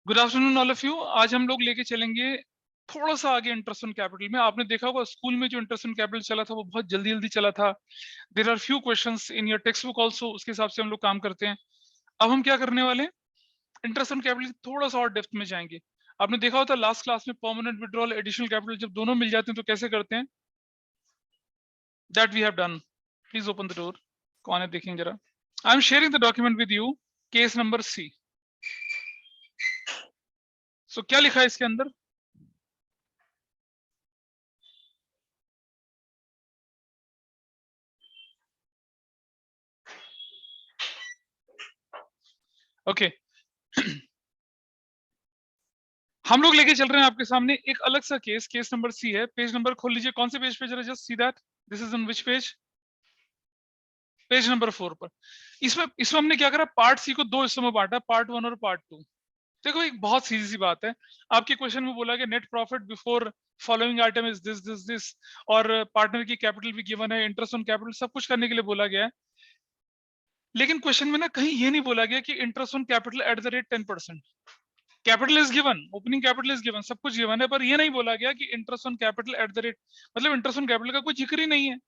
Good afternoon all of you. आज हम लोग लेके चलेंगे थोड़ा सा आगे इंटरेस्ट ऑन कैपिटल में। आपने देखा होगा स्कूल में जो इंटरेस्ट ऑन कैपिटल चला था वो बहुत जल्दी जल्दी चला था। There are few questions in your textbook also, उसके हिसाब से हम लोग काम करते हैं। अब हम क्या करने वाले हैं, इंटरेस्ट ऑन कैपिटल थोड़ा सा और डेप्थ में जाएंगे। आपने देखा होता लास्ट क्लास में परमानेंट विड्रॉल एडिशनल कैपिटल जब दोनों मिल जाते हैं तो कैसे करते हैं, that we have done. Please open the door. कौन है देखेंगे जरा। I am sharing the document with you. Case number C. So क्या लिखा है इसके अंदर? ओके हम लोग लेके चल रहे हैं आपके सामने एक अलग सा केस। केस नंबर सी है। पेज नंबर खोल लीजिए। कौन से पेज पे जरा just see that this is on which page? Page number 4 पर। इसमें हमने क्या करा, पार्ट सी को दो हिस्सों में बांटा, पार्ट 1 और पार्ट 2। देखो एक बहुत सीधी सी बात है, आपके क्वेश्चन में बोला गया net profit before following item is this this this, और पार्टनर की कैपिटल भी गिवन है, इंटरेस्ट ऑन कैपिटल सब कुछ करने के लिए बोला गया है। लेकिन क्वेश्चन में ना कहीं ये नहीं बोला गया कि interest on capital at the rate 10%। Capital is given, opening capital is given, सब कुछ गिवन है, पर ये नहीं बोला गया कि interest on capital at the rate, मतलब इंटरेस्ट ऑन कैपिटल का कोई जिक्र ही नहीं है।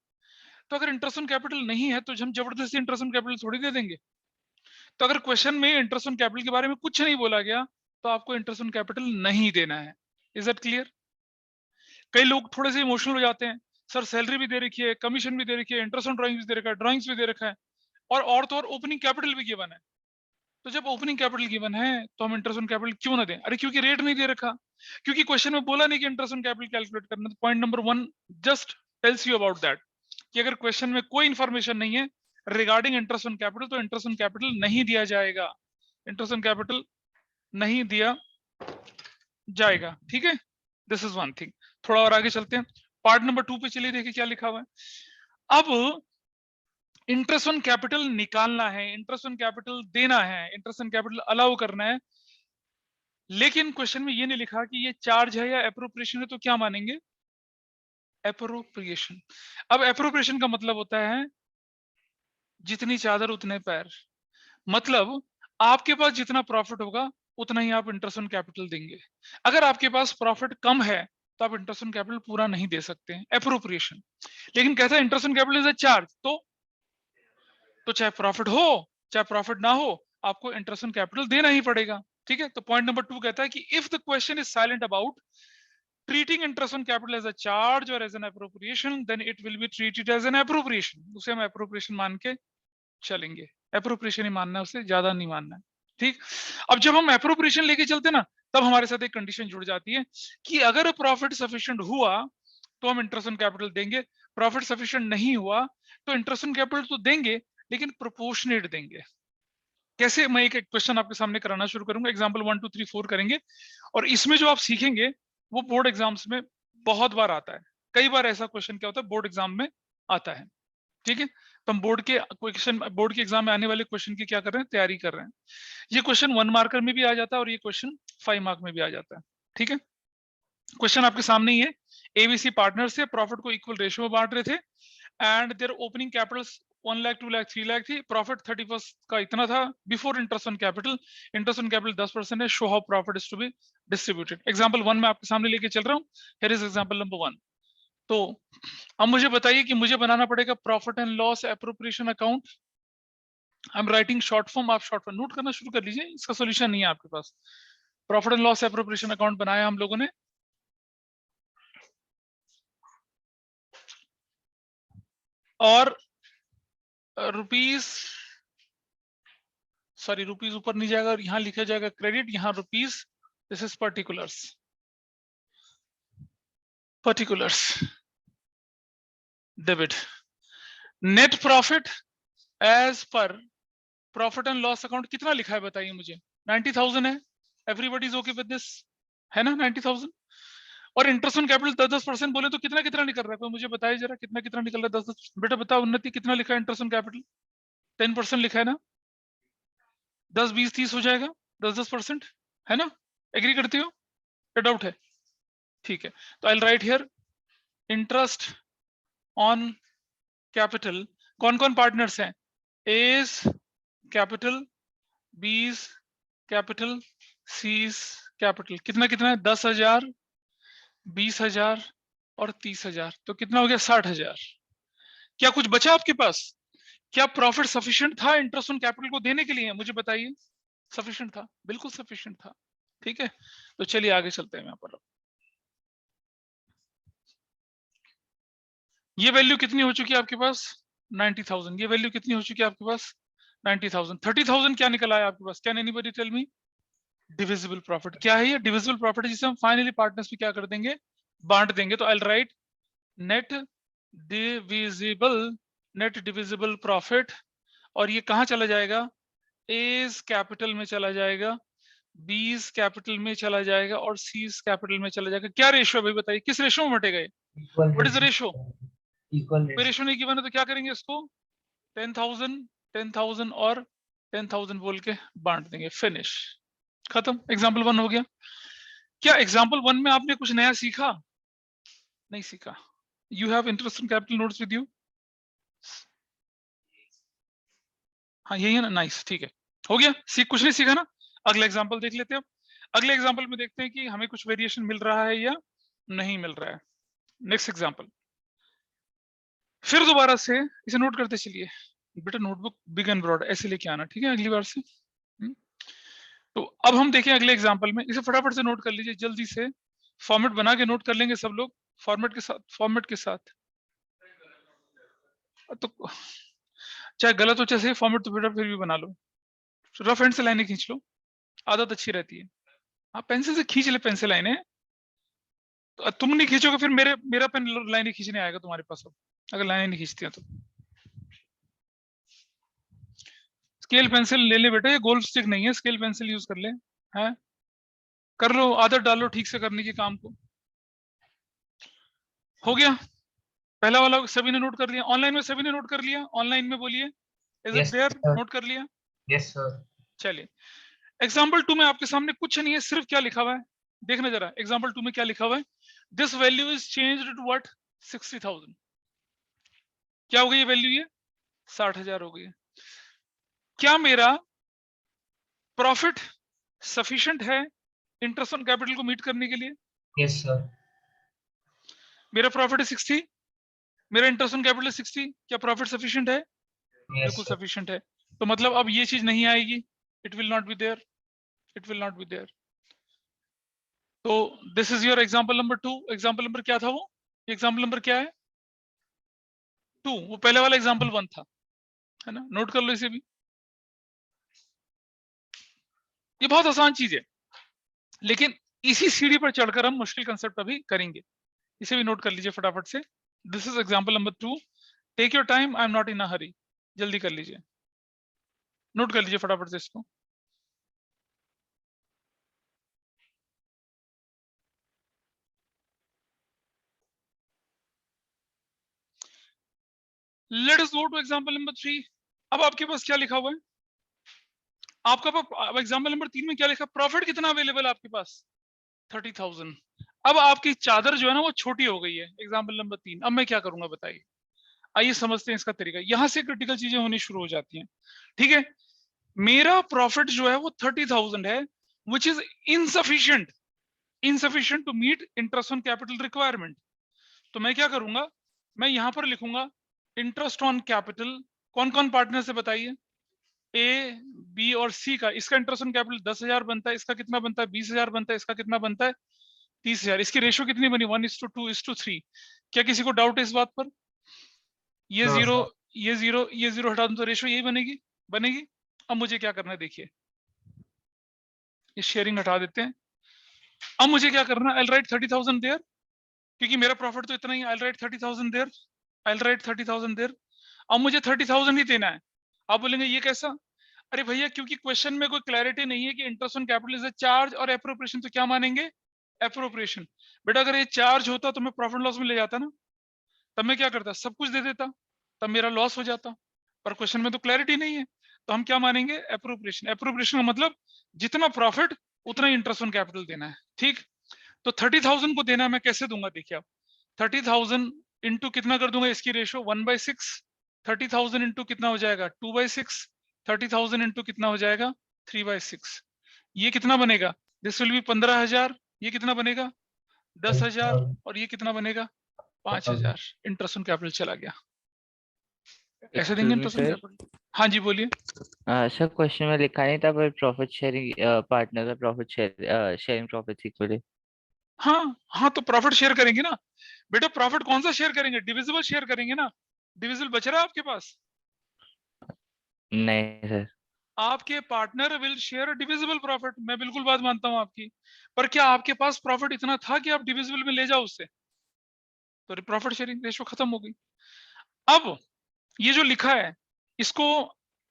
तो अगर इंटरेस्ट ऑन कैपिटल नहीं है तो हम जबरदस्ती इंटरेस्ट ऑन कैपिटल थोड़ी दे देंगे। तो अगर क्वेश्चन में इंटरेस्ट ऑन कैपिटल के बारे में कुछ नहीं बोला गया तो आपको इंटरेस्ट ऑन कैपिटल नहीं देना है। Is that clear? कई लोग थोड़े से इमोशनल हो जाते हैं, सर सैलरी भी दे रखी है, कमीशन भी दे रखी है, इंटरेस्ट ऑन ड्राइंग्स भी दे रखा है, ड्राइंग्स भी दे रखा है, और तो और ओपनिंग कैपिटल भी गिवन है। तो जब ओपनिंग कैपिटल गिवन है तो हम इंटरेस्ट ऑन कैपिटल क्यों ना दें? अरे क्योंकि रेट नहीं दे रखा, क्योंकि क्वेश्चन में बोला नहीं कि इंटरेस्ट ऑन कैपिटल कैलकुलेट करना। तो point number 1 just tells you about that कि अगर क्वेश्चन में कोई इंफॉर्मेशन नहीं है रिगार्डिंग इंटरेस्ट ऑन कैपिटल तो इंटरेस्ट ऑन कैपिटल नहीं दिया जाएगा, इंटरेस्ट ऑन कैपिटल नहीं दिया जाएगा। ठीक है, दिस इज वन थिंग। थोड़ा और आगे चलते हैं, पार्ट नंबर 2 पे चलिए, देखिए क्या लिखा हुआ है। अब इंटरेस्ट ऑन कैपिटल निकालना है, इंटरेस्ट ऑन कैपिटल देना है, इंटरेस्ट ऑन कैपिटल अलाउ करना है, लेकिन क्वेश्चन में ये नहीं लिखा कि ये चार्ज है या एप्रोप्रिएशन है, तो क्या मानेंगे? एप्रोप्रिएशन। अब एप्रोप्रिएशन का मतलब होता है जितनी चादर उतने पैर, मतलब आपके पास जितना प्रॉफिट होगा उतना ही आप इंटरेस्ट ऑन कैपिटल देंगे। अगर आपके पास प्रॉफिट कम है तो आप इंटरेस्ट ऑन कैपिटल पूरा नहीं दे सकते हैं, एप्रोप्रिएशन। लेकिन कहता है interest on capital is a charge, तो चाहे प्रॉफिट हो चाहे प्रॉफिट ना हो आपको इंटरेस्ट ऑन कैपिटल देना ही पड़ेगा। ठीक है, तो पॉइंट नंबर 2 कहता है कि if the question is silent about treating interest on capital as a charge or as an appropriation, then it will be treated as an appropriation। उसे हम appropriation मान के चलेंगे, appropriation ही मानना है, उसे ज्यादा नहीं मानना है। ठीक, अब जब हम appropriation लेके चलते ना तब हमारे साथ एक कंडीशन जुड़ जाती है कि अगर प्रॉफिट सफिशिएंट हुआ तो हम इंटरेस्ट ऑन कैपिटल देंगे, प्रॉफिट सफिशिएंट नहीं हुआ तो इंटरेस्ट ऑन कैपिटल तो देंगे लेकिन प्रोपोर्शनेट देंगे। कैसे? मैं एक क्वेश्चन आपके सामने कराना शुरू करूंगा, एग्जांपल 1 2 3 4 करेंगे, और इसमें जो आप सीखेंगे वो बोर्ड एग्जाम्स में बहुत बार आता है। कई बार ऐसा क्वेश्चन क्या होता है बोर्ड एग्जाम में आता है। ठीक है, तो हम बोर्ड के क्वेश्चन, बोर्ड के एग्जाम में आने वाले क्वेश्चन की क्या कर रहे हैं, तैयारी कर रहे हैं। ये क्वेश्चन 1 मार्कर में भी आ जाता है और ये क्वेश्चन 5 मार्क में भी आ जाता है। ठीक है, क्वेश्चन आपके सामने ही है। एबीसी पार्टनर से प्रॉफिट को इक्वल रेशियो में बांट रहे थे and their opening capital 1 lakh 2 lakh 3 lakh थी, प्रॉफिट 31 का इतना था before interest on capital, interest on capital 10% है, show how profit is to be distributed. Example 1 में आपके सामने लेके चल रहा हूं, हियर इज एग्जांपल नंबर 1। तो अब मुझे बताइए कि मुझे बनाना पड़ेगा profit and loss appropriation account. I am writing short form, आप शॉर्ट फॉर्म नोट करना शुरू कर लीजिए, इसका सोल्यूशन नहीं है आपके पास। Profit and loss appropriation account बनाया हम लोगों ने, और रुपीस, सॉरी रुपीस ऊपर नहीं जाएगा, यहां लिखा जाएगा क्रेडिट, यहां rupees, this is particulars, particulars debit. Net profit as per profit and loss account कितना लिखा है बताइए मुझे? 90,000 है, everybody is okay with this, है ना 90,000। और इंटरेस्ट ऑन कैपिटल 10% बोले तो कितना कितना निकल रहा है, कोई मुझे बताइए जरा कितना कितना निकल रहा है? 10 बेटा बताओ उन्नति, कितना लिखा है इंटरेस्ट ऑन कैपिटल? 10% लिखा है ना, 10 20 30 हो जाएगा, 10% है ना, एग्री करते हो या डाउट है? ठीक है, तो I write here interest on capital, कौन कौन पार्टनर्स हैं? A's capital, B's capital, C's capital कितना कितना है, 10,000, 20,000 और 30,000, तो कितना हो गया, 60,000। क्या कुछ बचा आपके पास? क्या प्रॉफिट सफिशिएंट था इंटरेस्ट ऑन कैपिटल को देने के लिए? मुझे बताइए। सफिशिएंट था, बिल्कुल सफिशिएंट था। ठीक है, तो चलिए आगे चलते हैं। यहाँ पर ये वैल्यू कितनी हो चुकी है आपके पास, 90,000। ये वैल्यू कितनी हो चुकी है आपके पास, 90,000। 30,000 क्या निकल आया आपके पास? Can anybody tell me? Divisible profit. क्या है ये? डिविजिबल प्रॉफिट, जिसे हम फाइनली पार्टनर्स में क्या कर देंगे, बांट देंगे। तो I will write net divisible, net divisible profit, और ये कहां चला जाएगा, एज कैपिटल में चला जाएगा, बीज कैपिटल में चला जाएगा, और सीज कैपिटल में चला जाएगा। क्या रेशियो है भाई बताइए, किस रेशियो में बटेगा ये? What is the ratio? Equal कोई रेशियो नहीं गिवन है तो क्या करेंगे इसको, 10,000 10,000 और 10,000 बोल के बांट देंगे। फिनिश, खत्म। एग्जाम्पल 1 हो गया। क्या एग्जाम्पल 1 में आपने कुछ नया सीखा? नहीं सीखा। You have interest in capital notes with you? हाँ यही है ना, नाइस, ठीक है, हो गया। कुछ नहीं सीखा ना। अगला एग्जाम्पल देख लेते हैं। अगले एग्जाम्पल में देखते हैं कि हमें कुछ वेरिएशन मिल रहा है या नहीं मिल रहा है। नेक्स्ट एग्जाम्पल, फिर दोबारा से इसे नोट करते चलिए। बेटा नोटबुक बिग एंड ब्रॉड ऐसे लेके आना, ठीक है, अगली बार से। तो अब हम देखें अगले एग्जाम्पल में, इसे फटाफट से नोट कर लीजिए जल्दी से। फॉर्मेट बना के नोट कर लेंगे सब लोग, फॉर्मेट के साथ, फॉर्मेट के साथ। तो चाहे गलत हो चाहे सही, फॉर्मेट तो बेटा फिर भी बना लो। रफ एंड से लाइनें खींच लो, आदत अच्छी रहती है। हाँ पेंसिल से खींच ले, पेंसिल लाइनें। तो तुम नहीं खींचोगे फिर मेरा पेन लाइनें खींचने आएगा तुम्हारे पास अब, अगर लाइनें नहीं खींचती हैं तो। स्केल पेंसिल ले ले बेटा, ये गोल्ड स्टिक नहीं है, स्केल पेंसिल यूज कर ले। है, कर लो, आदत डालो ठीक से करने के काम को। हो गया पहला वाला, सभी ने नोट कर लिया? ऑनलाइन में सभी ने नोट कर लिया? ऑनलाइन में बोलिए, is it yes there? Sir. Note कर लिया? Yes sir. चलिए, एग्जाम्पल 2 में आपके सामने कुछ नहीं है, सिर्फ क्या लिखा हुआ है, देखना जरा। एग्जाम्पल 2 में क्या लिखा हुआ है, this value is changed to what, 60,000। क्या हो गई ये वैल्यू, ये 60,000 हो गई। क्या मेरा प्रॉफिट सफिशिएंट है इंटरेस्ट ऑन कैपिटल को मीट करने के लिए? Yes sir. मेरा प्रॉफिट है 60, मेरा इंटरेस्ट ऑन कैपिटल 60, क्या प्रॉफिट सफिशिएंट है? यस बिल्कुल सर। सफिशिएंट है। तो मतलब अब ये चीज नहीं आएगी, it will not be there, it will not be there. तो this is your example number 2। Example number क्या था वो, एग्जाम्पल नंबर क्या है, 2। वो पहले वाला एग्जाम्पल 1 था, है ना, नोट कर लो इसे भी। ये बहुत आसान चीज है, लेकिन इसी सीढ़ी पर चढ़कर हम मुश्किल कंसेप्ट अभी करेंगे। इसे भी नोट कर लीजिए फटाफट से। This is example number 2। Take your time, I am not in a hurry, जल्दी कर लीजिए, नोट कर लीजिए फटाफट से इसको। Let us go to example number 3। अब आपके पास क्या लिखा हुआ है, आपका अब एग्जाम्पल नंबर 3 में क्या लिखा, प्रॉफिट कितना अवेलेबल है आपके पास, 30,000। अब आपकी चादर जो है ना वो छोटी हो गई है, एग्जाम्पल नंबर 3। अब मैं क्या करूंगा बताइए, आइए समझते हैं इसका तरीका। यहां से क्रिटिकल चीजें होनी शुरू हो जाती हैं। ठीक है, मेरा प्रॉफिट जो है वो 30,000 है, which is insufficient, insufficient to meet interest on capital requirement. तो मैं क्या करूंगा, मैं यहां पर लिखूंगा इंटरेस्ट ऑन कैपिटल। कौन कौन पार्टनर से बताइए, ए बी और सी का, इसका इंटरेस्ट ऑन कैपिटल 10,000 बनता है, इसका कितना बनता है, 20,000 बनता है, इसका कितना बनता है, 30,000। इसकी रेशियो कितनी बनी, 1:2:3। क्या किसी को डाउट है इस बात पर? ये नो जीरो, सर। ये जीरो, ये जीरो हटा दूं तो रेशियो यही बनेगी, बनेगी। अब मुझे क्या करना है देखिए, ये शेयरिंग हटा देते हैं। अब मुझे क्या करना है, आई राइट 30,000 देयर, क्योंकि मेरा प्रॉफिट तो इतना ही, I write 30,000 there, I write 30,000 there. अब मुझे 30,000 ही देना है। आप बोलेंगे ये कैसा? अरे भैया क्योंकि क्वेश्चन में कोई क्लैरिटी नहीं है कि interest on capital is a charge और एप्रोप्रिएशन, तो क्या मानेंगे, एप्रोप्रिएशन। बेटा अगर ये चार्ज होता तो मैं प्रॉफिट लॉस में ले जाता ना, तब मैं क्या करता, सब कुछ दे देता, तब मेरा लॉस हो जाता। पर क्वेश्चन में तो क्लैरिटी नहीं है, तो हम क्या मानेंगे, एप्रोप्रिएशन। एप्रोप्रिएशन का मतलब जितना प्रॉफिट उतना ही इंटरेस्ट ऑन कैपिटल देना है। ठीक, तो 30,000 को देना है, मैं कैसे दूंगा देखिए आप, 30,000 इंटू कितना कर दूंगा, इसकी रेशो 1/6। 30,000 इंटू कितना हो जाएगा, 2/6। 30,000 इंटू कितना हो जाएगा, 3/6। ये कितना बनेगा? दिस विल बी 15,000, ये कितना बनेगा? 10,000, और ये कितना बनेगा? 5,000। इंटरेस्ट ऑन कैपिटल चला गया। ऐसे देंगे excuse me interest on sir, capital. हाँ जी बोलिए। सर क्वेश्चन में लिखा नहीं था पर प्रॉफिट शेयरिंग पार्टनर का प्रॉफिट शेयरिंग प्रॉफिट इक्वली। हाँ हाँ, तो प्रॉफिट शेयर करेंगे ना बेटा। प्रॉफिट कौन सा शेयर करेंगे? डिविजिबल शेयर करेंगे ना। डिविजिबल बच रहा है आपके पास? नहीं सर। आपके partner will share divisible profit. मैं बिल्कुल बात मानता हूं आपकी, पर क्या आपके पास प्रॉफिट इतना था कि आप डिविजिबल में ले जाओ उससे? तो प्रॉफिट शेयरिंग रेशो खत्म हो गई। अब ये जो लिखा है इसको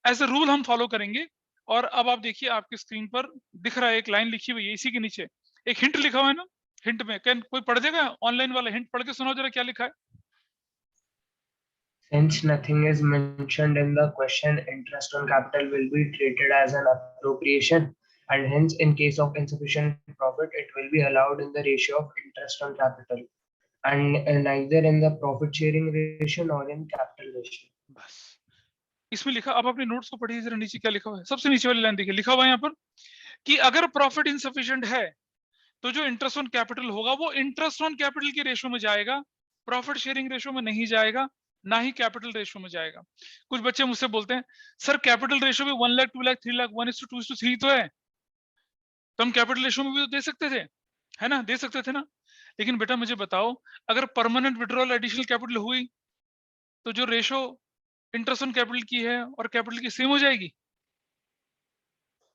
एज ए रूल हम फॉलो करेंगे। और अब आप देखिए आपकी स्क्रीन पर दिख रहा है, एक लाइन लिखी हुई है इसी के नीचे, एक हिंट लिखा हुआ है ना। हिंट में कैन कोई पढ़ देगा? ऑनलाइन वाला हिंट पढ़ के सुनाओ जरा, क्या लिखा है? Since nothing is mentioned in the question, interest on capital will be treated as an appropriation, and hence, in case of insufficient profit, it will be allowed in the ratio of interest on capital, and neither in the profit sharing ratio nor in capital ratio. बस इसमें लिखा। अब अपने notes को पढ़िए जरा, नीचे क्या लिखा हुआ है। सबसे नीचे वाली लाइन देखिए, लिखा हुआ है यहाँ पर कि अगर प्रॉफिट इनसफिशिएंट है तो जो इंटरेस्ट ऑन कैपिटल होगा वो इंटरेस्ट ऑन कैपिटल के रेशो में जाएगा, प्रॉफिट शेयरिंग रेशो में नहीं जाएगा, ना ही कैपिटल रेशो में जाएगा। कुछ बच्चे मुझसे बोलते हैं सर कैपिटल रेशो भी 1 लाख 2 लाख 3 लाख 1:2:3 तो है, तो हम कैपिटल रेशो में भी तो दे सकते थे, है ना? दे सकते थे ना। लेकिन बेटा मुझे बताओ, अगर परमानेंट विड्रॉल एडिशनल कैपिटल हुई तो जो रेशो इंटरेस्ट ऑन कैपिटल की है और कैपिटल की सेम हो जाएगी।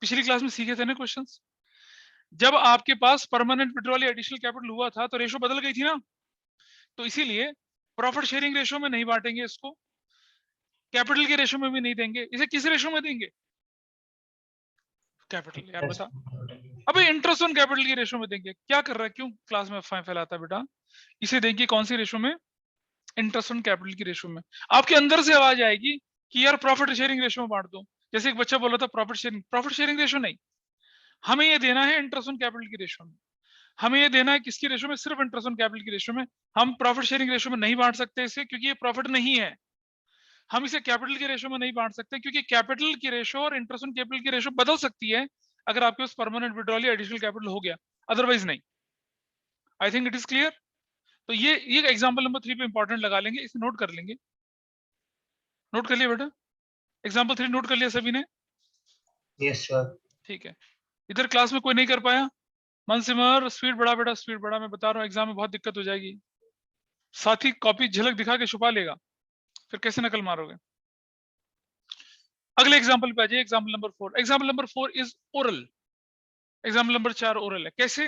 पिछली क्लास में सीखे थे ना क्वेश्चंस। जब आपके पास परमानेंट विड्रॉल या एडिशनल कैपिटल हुआ था तो रेशो बदल गई थी ना। तो इसीलिए प्रॉफिट शेयरिंग रेशो में नहीं बांटेंगे इसको, कैपिटल के रेशो में भी नहीं देंगे। इसे किस रेशो में देंगे? कैपिटल। यार बता, अबे इंटरेस्ट ऑन कैपिटल की रेशो में देंगे। क्या कर रहा है, क्यों क्लास में अफवाह फैलाता है बेटा? इसे देंगे कौन सी रेशो में? इंटरेस्ट ऑन कैपिटल की रेशो में। आपके अंदर से आवाज आएगी कि यार प्रॉफिट शेयरिंग रेशो में बांट दो। जैसे एक बच्चा बोला था प्रॉफिट शेयरिंग रेशो नहीं, हमें ये देना है इंटरेस्ट ऑन कैपिटल की रेशो में। हमें ये देना है किसकी रेशो में? सिर्फ इंटरेस्ट ऑन कैपिटल की रेशो में। हम प्रॉफिट शेयरिंग रेशो में नहीं बांट सकते इसे, क्योंकि ये प्रॉफिट नहीं है। हम इसे कैपिटल के रेशो में नहीं बांट सकते, क्योंकि कैपिटल की रेशो और इंटरेस्ट ऑन कैपिटल की रेशो बदल सकती है अगर आपके पास परमानेंट विड्रॉल या एडिशनल कैपिटल हो गया, अदरवाइज नहीं। I think it is clear. तो ये एग्जांपल नंबर 3 पे इंपॉर्टेंट लगा लेंगे, इसे नोट कर लेंगे। नोट कर लिया बेटा? एग्जांपल 3 नोट कर लिया सभी ने? Yes, sir. ठीक है। इधर क्लास में कोई नहीं कर पाया? मन सिमर स्पीड बढ़ा बेटा, स्पीड बढ़ा। मैं बता रहा हूँ एग्जाम में बहुत दिक्कत हो जाएगी। साथी कॉपी झलक दिखा के छुपा लेगा, फिर कैसे नकल मारोगे? अगले एग्जांपल पे आ जाइए, example number 4। Example number 4 is oral. Example number 4 oral है। कैसे?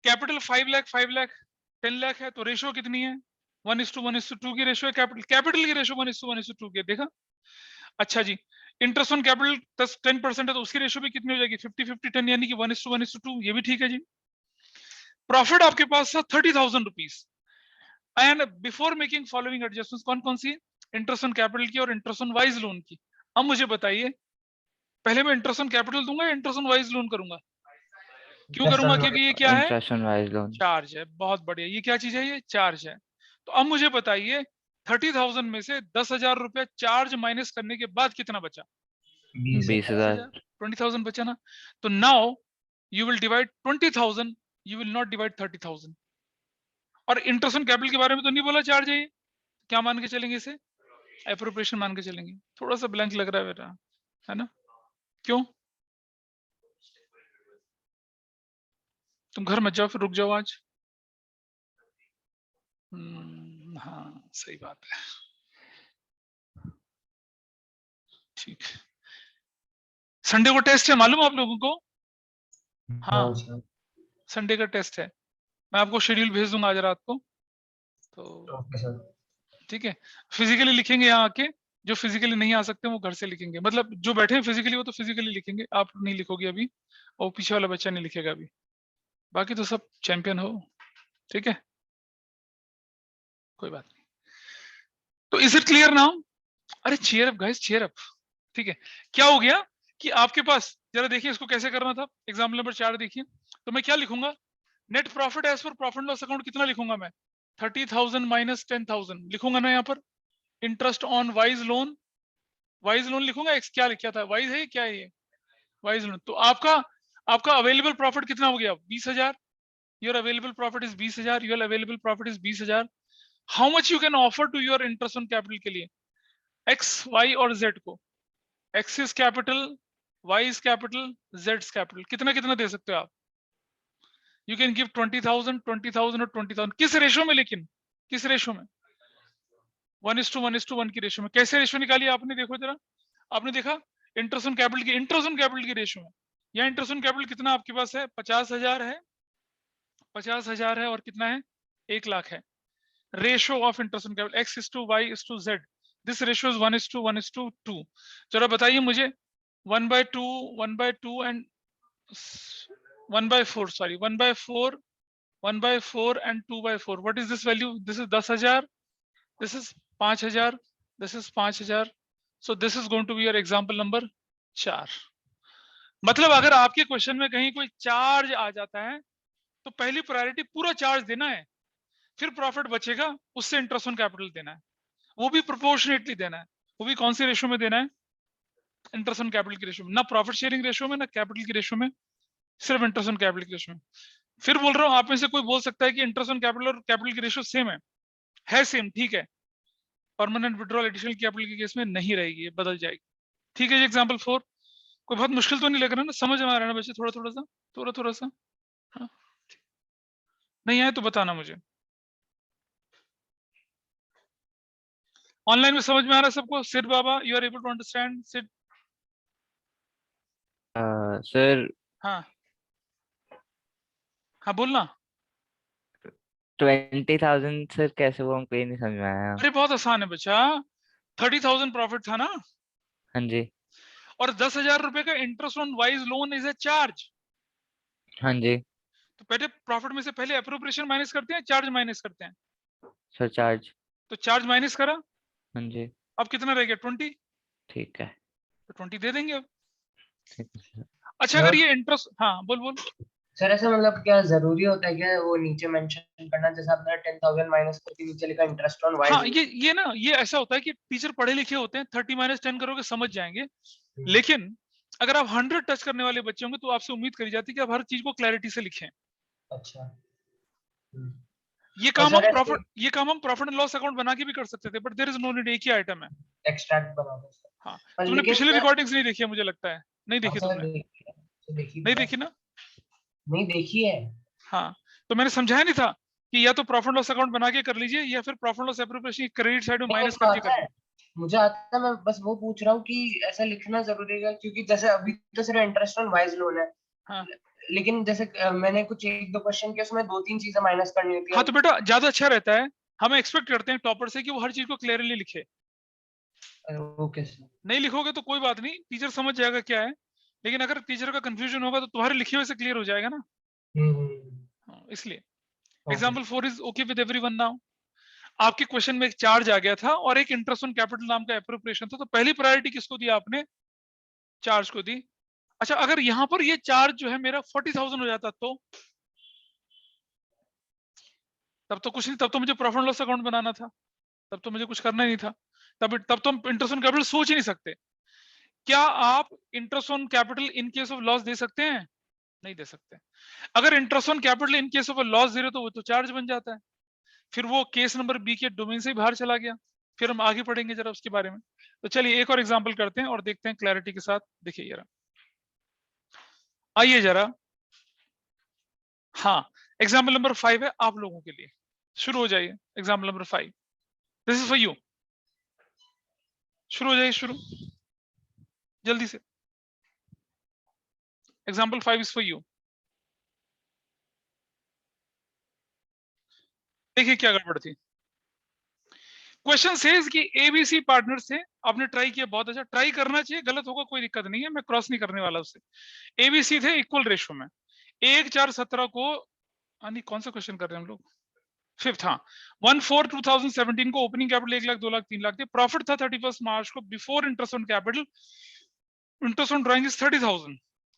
कैपिटल 5 लाख 10 लाख है, तो रेशो कितनी है? 1:2 की रेशो है। कैपिटल की रेशो 1:2 की है, देखा? अच्छा जी, इंटरेस्ट ऑन कैपिटल 10% है तो उसकी रेशो भी कितनी हो जाएगी? 50-50-10, यानी कि 1:2। ये भी ठीक है जी। प्रॉफिट आपके पास था 30,000 rupees, and before making following adjustments, कौन कौन सी? इंटरेस्ट ऑन कैपिटल की और इंटरेस्ट ऑन वाइज लोन की। अब मुझे बताइए, पहले मैं इंटरेस्ट ऑन कैपिटल दूंगा या इंटरेस्ट ऑन वाइज लोन करूंगा? क्यों Interest करूंगा? on क्योंकि ये क्या है? Interest on wise loan. Charge है। बहुत बढ़िया। ये क्या चीज है? ये चार्ज है। तो अब मुझे बताइए 30,000 में से 10,000 रुपया चार्ज माइनस करने के बाद कितना बचा? 20,000। 20,000 बचा ना। तो now you will divide 20,000, you will not divide 30,000। और इंटरेस्ट ऑन कैपिटल के बारे में तो नहीं बोला चार्ज है ये। क्या मान के चलेंगे इसे? एप्रोप्रिएशन मान के चलेंगे। थोड़ा सा ब्लैंक लग रहा है बेटा, है ना? क्यों? तुम घर मत जाओ, फिर रुक जाओ आज। हाँ सही बात है। ठीक। संडे को टेस्ट है, मालूम आप लोगों को? हाँ, No, sir. संडे का टेस्ट है। मैं आपको शेड्यूल भेज दूंगा आज रात को। तो Okay, sir. ठीक है, फिजिकली लिखेंगे यहाँ आके। जो फिजिकली नहीं आ सकते वो घर से लिखेंगे, मतलब जो बैठे हैं फिजिकली वो तो फिजिकली लिखेंगे। आप नहीं लिखोगे अभी, और पीछे वाला बच्चा नहीं लिखेगा अभी। बाकी तो सब चैंपियन हो, ठीक है, कोई बात नहीं। तो इज इट क्लियर नाउ? अरे cheer up guys, cheer up. ठीक है, क्या हो गया कि आपके पास, जरा देखिए इसको कैसे करना था। एग्जाम्पल नंबर 4 देखिए। तो मैं क्या लिखूंगा? Net profit as per profit loss account कितना लिखूंगा मैं? 30,000 माइनस 10,000 लिखूंगा ना यहाँ पर। Interest on wise loan, wise loan लिखूंगा। क्या लिखा था? वाइज है क्या है ये? वाइज लोन, तो आपका अवेलेबल प्रॉफिट कितना हो गया? 20,000। Your available profit is 20,000, your available profit is 20,000। How much you can offer to your interest on capital के लिए? एक्स, वाई और जेड को। X is capital, Y is capital, Z is capital. कितना कितना दे सकते हो आप? यू कैन गिव 20,000, 20,000 और 20,000। किस रेशो में? लेकिन किस रेशो में? 1:1:1 की रेशो में। कैसे रेशो निकाली आपने? देखो जरा, आपने देखा इंटरेस्ट ऑन कैपिटल की रेशो में। यहाँ इंटरेस्ट ऑन कैपिटल कितना आपके पास है? 50,000 है, 50,000 है और कितना है? 1,00,000 है। Ratio of interest on capital x is to y is to z, this ratio is 1:1:2। जरा बताइए मुझे 1/2, 1/2 and 1/4, sorry 1/4, 1/4 and 2/4। what is this value? this is 10,000, this is 5,000, this is 5,000। so this is going to be your example number 4। मतलब अगर आपके question में कहीं कोई charge आ जाता है तो पहली प्रायोरिटी पूरा चार्ज देना है, फिर प्रॉफिट बचेगा उससे इंटरेस्ट ऑन कैपिटल देना है, वो भी प्रोपोर्शनेटली देना है। वो भी कौन सी रेशो में देना है? इंटरेस्ट ऑन कैपिटल की रेशो में, ना प्रॉफिट शेयरिंग रेशो में, ना कैपिटल की रेशो में, सिर्फ इंटरेस्ट ऑन कैपिटल की रेशो में। फिर बोल रहा हूँ, आप में से कोई बोल सकता है कि इंटरेस्ट ऑन कैपिटल और कैपिटल की रेशो सेम है सेम, ठीक है। परमानेंट विड्रॉल एडिशनल कैपिटल के केस में नहीं रहेगी, बदल जाएगी। ठीक है जी, एग्जाम्पल 4। कोई बहुत मुश्किल तो नहीं लग रहा ना? समझ में आ रहा है ना बच्चे? थोड़ा सा हाँ। नहीं आए तो बताना मुझे। ऑनलाइन में समझ में आ रहा है सबको? सिड बाबा, you are able to understand? Sid sir हाँ हाँ बोलना। 20,000 सर कैसे, वो हमको ये नहीं समझ में आया। अरे बहुत आसान है बच्चा, 30,000 प्रॉफिट था ना, हाँ जी। और 10,000 रुपए का interest on wise loan is a charge. हाँ जी तो पहले प्रॉफिट में से पहले अप्रोप्रिएशन माइनस करते हैं, चार्ज माइनस करते हैं? Sir, charge. तो चार्ज माइनस करा, हाँ जी अब कितना रह गया? 20। ठीक है। तो 20 दे देंगे अब। ठीक है सर। अच्छा अगर ये इंटरेस्ट, हाँ बोल बोल। सर ऐसा मतलब क्या जरूरी होता है क्या वो नीचे मेंशन करना, जैसे आपने 10,000 माइनस करके नीचे लिखा इंटरेस्ट ऑन वाइज? हाँ ये ना, ये ऐसा होता है कि टीचर पढ़े लिखे होते हैं, 30 - 10 करोगे समझ जाएंगे। लेकिन अगर आप 100 टच करने वाले बच्चे होंगे तो आपसे उम्मीद करी जाती है कि आप हर चीज को क्लैरिटी से लिखें। अच्छा। ये और काम सर हम प्रॉफिट एंड लॉस अकाउंट बना के भी कर सकते थे, but there is no need, एक ही आइटम है। एक्सट्रैक्ट बना दो सर। हाँ, पर तुमने लेकिन पिछले सर, रिकॉर्डिंग्स नहीं देखी है मुझे लगता है। नहीं हाँ देखी सर तुमने? देखी नहीं सर, देखी ना? नहीं देखी है। हाँ, तो मैंने समझाया नहीं था कि या तो प्रॉफिट लॉस अकाउंट बना के कर लीजिए या फिर profit loss appropriation credit side में नहीं माइनस मुझे करके आता कर है, लीजिए। मुझे आता है, मैं बस वो पूछ रहा हूँ कि ऐसा लिखना जरूरी है क्योंकि जैसे अभी तो सिर्फ इंटरेस्ट ऑन वाइज लोन है, हाँ लेकिन जैसे मैंने कुछ एक दो क्वेश्चन किए उसमें 2-3 चीजें माइनस करनी होती हाँ, है। तो बेटा ज्यादा अच्छा रहता है, हम एक्सपेक्ट करते हैं टॉपर से कि वो हर चीज को क्लियरली लिखे। Okay sir. नहीं लिखोगे तो कोई बात नहीं, टीचर समझ जाएगा क्या है। लेकिन अगर टीचर का कंफ्यूजन होगा तो तुम्हारे लिखे हुए से क्लियर हो जाएगा ना। हाँ, इसलिए okay. Example 4 is okay with everyone now. आपके क्वेश्चन में एक चार्ज आ गया था और एक इंटरेस्ट ऑन कैपिटल नाम का एप्रोप्रिएशन था, तो पहली प्रायोरिटी किसको दी आपने? चार्ज को दी। अच्छा अगर यहाँ पर ये चार्ज जो है मेरा 40,000 हो जाता तो तब तो कुछ नहीं, तब तो मुझे प्रॉफिट लॉस अकाउंट बनाना था, तब तो मुझे कुछ करना ही नहीं था। तब तो हम इंटरेस्ट ऑन कैपिटल सोच ही नहीं सकते। क्या आप interest on capital in case of loss दे सकते हैं? नहीं दे सकते। अगर interest on capital in case of loss दे रहे तो वो तो चार्ज बन जाता है, फिर वो केस नंबर बी के डोमेन से ही बाहर चला गया। फिर हम आगे पढ़ेंगे जरा उसके बारे में। तो चलिए एक और एग्जांपल करते हैं और देखते हैं क्लैरिटी के साथ। देखिए जरा, आइए जरा। हाँ, एग्जाम्पल नंबर 5 है आप लोगों के लिए, शुरू हो जाइए। Example number 5, this is for you. शुरू हो जाइए, शुरू जल्दी से। Example 5 is for you. देखिए क्या गड़बड़ थी। क्वेश्चन सेज कि एबीसी पार्टनर थे, आपने ट्राई किया, बहुत अच्छा, ट्राई करना चाहिए, गलत होगा कोई दिक्कत नहीं है, मैं क्रॉस नहीं करने वाला उससे। एबीसी थे इक्वल रेशो में, 1/4/17 को, यानी कौन सा क्वेश्चन कर रहे हैं हम लोग? 5th, हाँ। 1/4/2017 को ओपनिंग कैपिटल 1 लाख 2 लाख 3 लाख थे, प्रॉफिट था 31 मार्च को before interest on capital, interest on drawing is 30,000।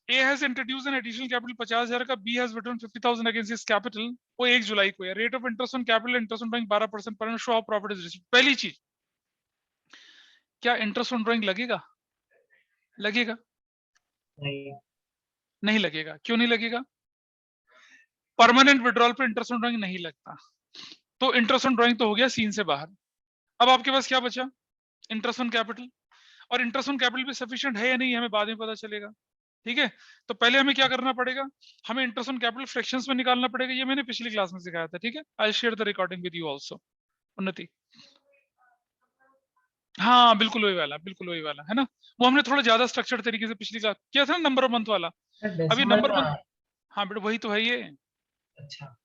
A has introduce an additional capital 50,000 का, B has return 50,000 against his capital, वो 1 जुलाई को है। Rate of interest on capital, interest on drawing 12% पर annum, show of profit is received. पहली चीज, क्या interest on drawing लगेगा? लगेगा। नहीं लगेगा। क्यों नहीं लगेगा? परमानेंट विड्रॉल पे इंटरेस्ट ऑन ड्राइंग नहीं लगता। तो इंटरेस्ट ऑन ड्राइंग तो हो गया सीन से बाहर। अब आपके पास क्या बचा? Interest on capital. और इंटरेस्ट ऑन कैपिटल भी सफिशिएंट है या नहीं हमें बाद में पता चलेगा। ठीक है, तो पहले हमें क्या करना पड़ेगा? हमें इंटरेस्ट ऑन कैपिटल फ्रैक्शंस में निकालना पड़ेगा। ये मैंने पिछली क्लास में सिखाया था। ठीक है, I share the recording with you also. उन्नति, हाँ बिल्कुल वही वाला है ना। वो हमने थोड़ा ज्यादा स्ट्रक्चर्ड तरीके से पिछली क्लास किया था ना, नंबर ऑफ मंथ वाला। अभी डेसिमल नंबर में मंथ, हाँ बेटा वही तो है ये। अच्छा,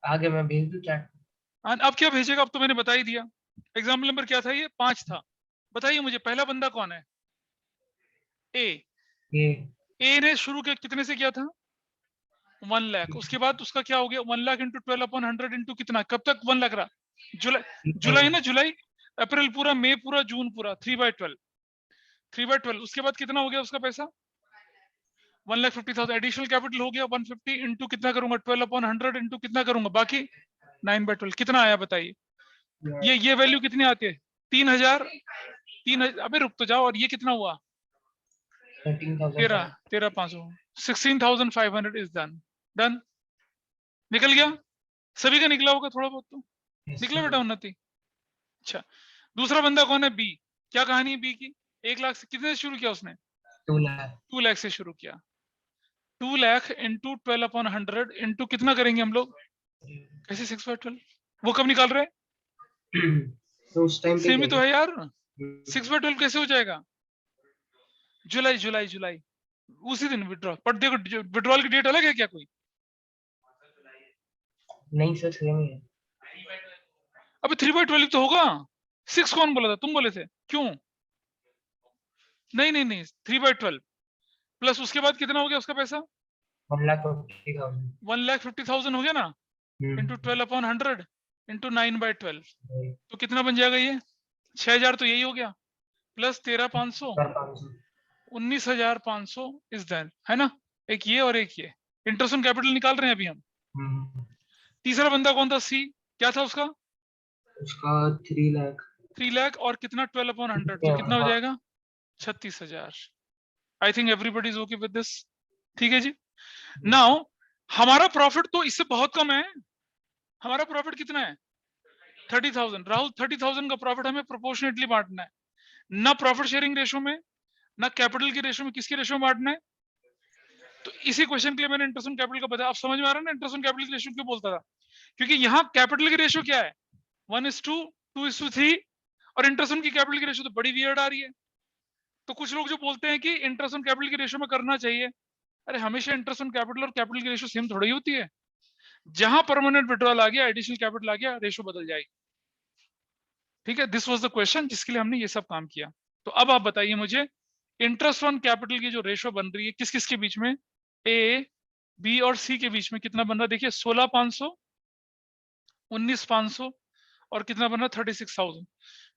आगे मैं भेज दूं चैट? अब क्या भेजेगा? अब तो मैंने बता ही दिया। एग्जाम्पल नंबर क्या था? ये 5 था। बताइए मुझे पहला बंदा कौन है? ए। ये ए ने शुरू किया कितने से किया था? 1 लाख। उसके बाद उसका क्या हो गया? 1 लाख इंटू 12/100 इंटू कितना? कब तक 1 लाख रहा? जुलाई ना, जुलाई, अप्रैल पूरा, मई पूरा, जून पूरा, 3/12। 3/12 उसके बाद कितना हो गया उसका पैसा? 1,50,000 एडिशनल कैपिटल हो गया। 150 इंटू कितना करूंगा? 12/100 इंटू कितना करूंगा? बाकी 9/12 कितना आया बताइए? ये वैल्यू कितनी आती है? 3,000। 3,000। अबे रुक तो जाओ। और ये कितना हुआ? 13,500। 16,500 इज डन। डन, निकल गया। सभी का निकला होगा थोड़ा बहुत तो। निकला बेटा उन्नति? अच्छा, दूसरा बंदा कौन है? बी। क्या कहानी है बी की? 1 लाख से कितने से शुरू किया उसने? 2 लाख 2 लाख से शुरू किया। 2 लाख इंटू 12/100 इंटू कितना करेंगे हम लोग? कैसे 6/12? वो कब निकाल रहे हैं? तो उस टाइम पे सेम ही तो है यार। हम्म, 6/12 कैसे हो जाएगा? जुलाई जुलाई जुलाई, उसी दिन विड्रॉ। पर देखो विड्रॉल की डेट अलग है क्या कोई? नहीं सर, सेम ही है। अबे 3/12 तो होगा। 6 कौन बोला था? तुम बोले थे। क्यों? नहीं नहीं नहीं, 3/12 प्लस उसके बाद कितना हो गया उसका पैसा? 1,50,000। 1,50,000 हो गया ना, इंटू 12/100 इंटू 9/12। वही, तो कितना बन जाएगा ये? 6,000 तो यही हो गया, प्लस 13,500, 5,500। 19,500 इज देन, है ना। एक ये और एक ये। इंटरेस्ट ऑन कैपिटल निकाल रहे हैं अभी हम। हम्म, तीसरा बंदा कौन था? सी। क्या था उसका? उसका 3 लाख। 3 लाख और कितना? 12/100 तो कितना हो हाँ, जाएगा? 36,000। I think everybody is okay with this. ठीक है जी। नाउ हमारा प्रॉफिट तो इससे बहुत कम है। हमारा प्रॉफिट कितना है? 30,000। राहुल 30,000 का प्रॉफिट हमें प्रोपोर्शनेटली बांटना है। ना प्रॉफिट शेयरिंग रेशो में, ना कैपिटल की रेशो में। किसके रेशो में बांटना है? तो इसी क्वेश्चन के लिए मैंने इंटरेस्ट ऑन कैपिटल का बताया। आप समझ में आ रहा है ना इंटरेस्ट ऑन कैपिटल की रेशो क्यों बोलता था? क्योंकि यहाँ कैपिटल की रेशो क्या है? 1:2, 2:3। और इंटरेस्ट ऑन की कैपिटल की रेशो तो बड़ी वियर्ड आ रही है। तो कुछ लोग जो बोलते हैं कि इंटरेस्ट ऑन कैपिटल की रेशो में करना चाहिए, अरे हमेशा इंटरेस्ट ऑन कैपिटल और कैपिटल की रेशो सेम थोड़ी होती है। जहां परमानेंट विड्रॉल आ गया, एडिशनल कैपिटल आ गया, रेशो बदल जाएगी। ठीक है, दिस वाज द क्वेश्चन जिसके लिए हमने ये सब काम किया। तो अब आप बताइए मुझे, इंटरेस्ट ऑन कैपिटल की जो रेशो बन रही है किस किस के बीच में? ए, बी और सी के बीच में कितना बन रहा है? देखिए 16,500, 19,500 और कितना बन रहा है? 36,000।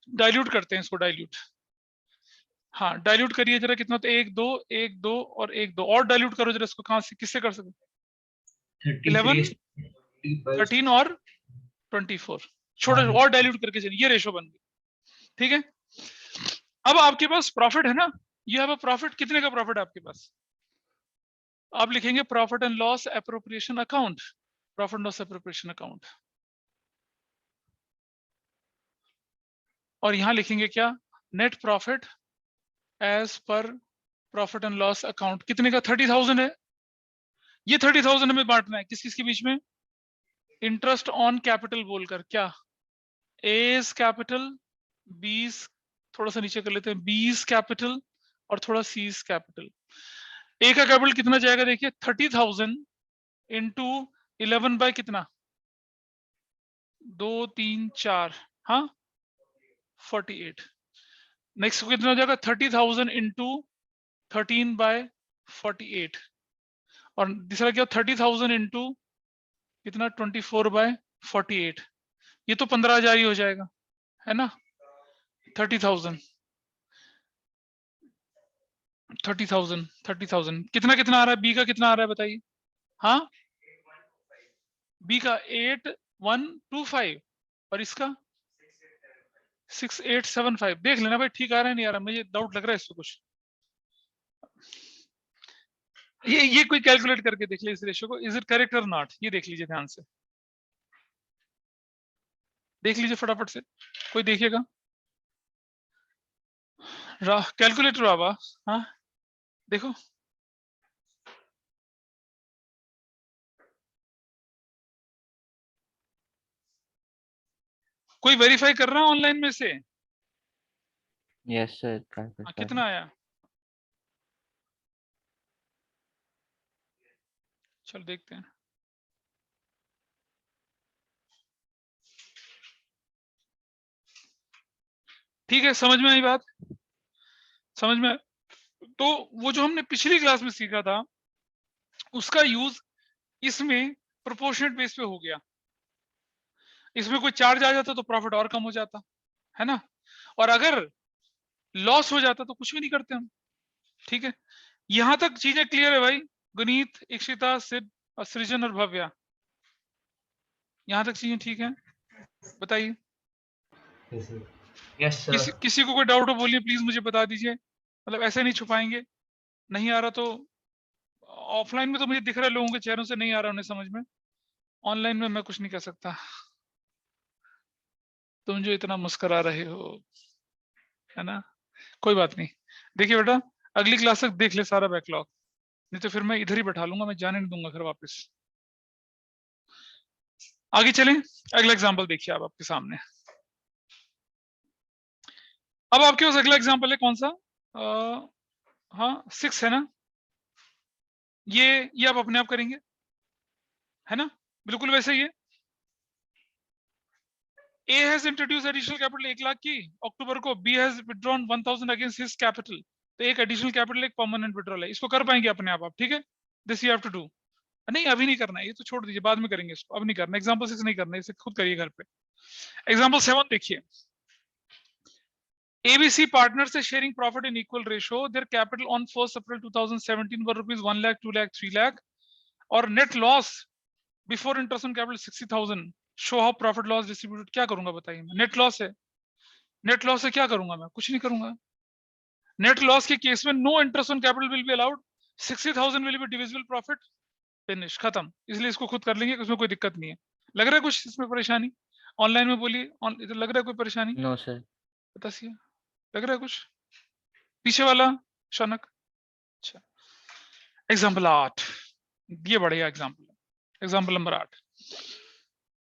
डाइल्यूट करते हैं इसको, डाइल्यूट। हाँ डाइल्यूट करिए जरा। कितना? तो 1 2 1 2 और 1 2 और डाइल्यूट करो जरा इसको। कहां से किससे कर सकते? 11 13 और 24 छोटे और डाइल्यूट करके चलिए, ये रेशो बन गई। ठीक है, अब आपके पास प्रॉफिट है ना। You have a profit. कितने का प्रॉफिट है आपके पास? आप लिखेंगे profit and loss appropriation account. Profit loss appropriation account. और यहां लिखेंगे क्या? Net profit as per profit and loss account. कितने का? 30,000 है। ये 30,000 हमें बांटना है किस किस के बीच में? इंटरेस्ट ऑन कैपिटल बोलकर। क्या? एज कैपिटल, बीस, थोड़ा सा नीचे कर लेते हैं, बीस कैपिटल और थोड़ा सीज कैपिटल। ए का कैपिटल कितना जाएगा? देखिए 30,000 इंटू 11 बाय कितना? 2 3 4, हाँ 48। नेक्स्ट कितना हो जाएगा? 30,000 इंटू 13/48। और दूसरा क्या? 30,000 इंटू कितना? 24/48। ये तो 15,000 ही हो जाएगा, है ना। 30,000 30,000 कितना कितना आ रहा है? बी का कितना आ रहा है बताइए? हाँ, बी का 8125 और इसका 6875। देख लेना भाई ठीक आ रहा है नहीं आ रहा, मुझे डाउट लग रहा है इसको कुछ। ये कोई कैलकुलेट करके देख लीजिए इस रेशियो को, इज इट करेक्ट और नॉट, ये देख लीजिए ध्यान से, देख लीजिए फटाफट से, कोई देखिएगा। कैलकुलेटर बाबा, हाँ देखो, कोई वेरीफाई कर रहा है ऑनलाइन में से? यस सर, कैलकुलेट हाँ, कर कितना आया? चल देखते हैं। ठीक है, समझ में आई बात, समझ में। तो वो जो हमने पिछली क्लास में सीखा था उसका यूज इसमें प्रोपोर्शनेट बेस पे हो गया। इसमें कोई चार्ज आ जाता तो प्रॉफिट और कम हो जाता, है ना, और अगर लॉस हो जाता तो कुछ भी नहीं करते हम। ठीक है, यहां तक चीजें क्लियर है भाई? गुनीत, इक्षिता, सिद्ध और सृजन और भव्या, यहां तक चीजें ठीक है? बताइए, Yes, sir. किसी को कोई डाउट हो बोलिए प्लीज, मुझे बता दीजिए, मतलब ऐसे नहीं छुपाएंगे। नहीं आ रहा तो ऑफलाइन में तो मुझे दिख रहा है लोगों के चेहरों से नहीं आ रहा उन्हें समझ में, ऑनलाइन में मैं कुछ नहीं कर सकता। तुम जो इतना मुस्कुरा रहे हो, है ना, कोई बात नहीं। देखिए बेटा, अगली क्लास तक देख ले सारा बैकलॉग, नहीं तो फिर मैं इधर ही बैठा लूंगा, मैं जाने नहीं दूंगा घर वापस। आगे चलें, अगला एग्जांपल देखिए आप आपके सामने। अब आपके पास अगला एग्जांपल है कौन सा? हाँ 6 है ना, ये आप अपने आप करेंगे, है ना, बिल्कुल वैसे ही है। A has introduced additional capital 1 lakh की अक्टूबर को, B has withdrawn 1000 against his capital, तो एक एडिशनल कैपिटल एक परमानेंट विड्रॉल है, इसको कर पाएंगे अपने आप ठीक है? This you have to do. नहीं अभी नहीं करना है, ये तो छोड़ दीजिए, बाद में करेंगे इसको, अब नहीं करना। एग्जांपल 6 नहीं करना, इसे खुद करिए घर पे। एग्जांपल 7 देखिए, ABC partners are sharing profit in equal ratio. Their capital on 1st April 2017 were rupees 1 lakh, 2 lakh, 3 lakh, और net loss before interest on capital 60,000. Show how profit loss distributed। क्या करूंगा बताइए, नेट लॉस है, net loss से क्या करूंगा मैं? कुछ नहीं करूंगा। नेट लॉस के केस में no interest on capital will be allowed, 60,000 will be divisible profit, finish, खत्म। इसलिए इसको खुद कर लेंगे, उसमें कोई दिक्कत नहीं है। लग रहा है कुछ इसमें परेशानी? ऑनलाइन में बोलिए, इधर लग रहा है कोई परेशानी? No sir. बताइए, लग रहा है कुछ पीछे वाला शनक? अच्छा, एग्जाम्पल 8, ये बढ़िया एग्जाम्पल है, एग्जाम्पल नंबर 8।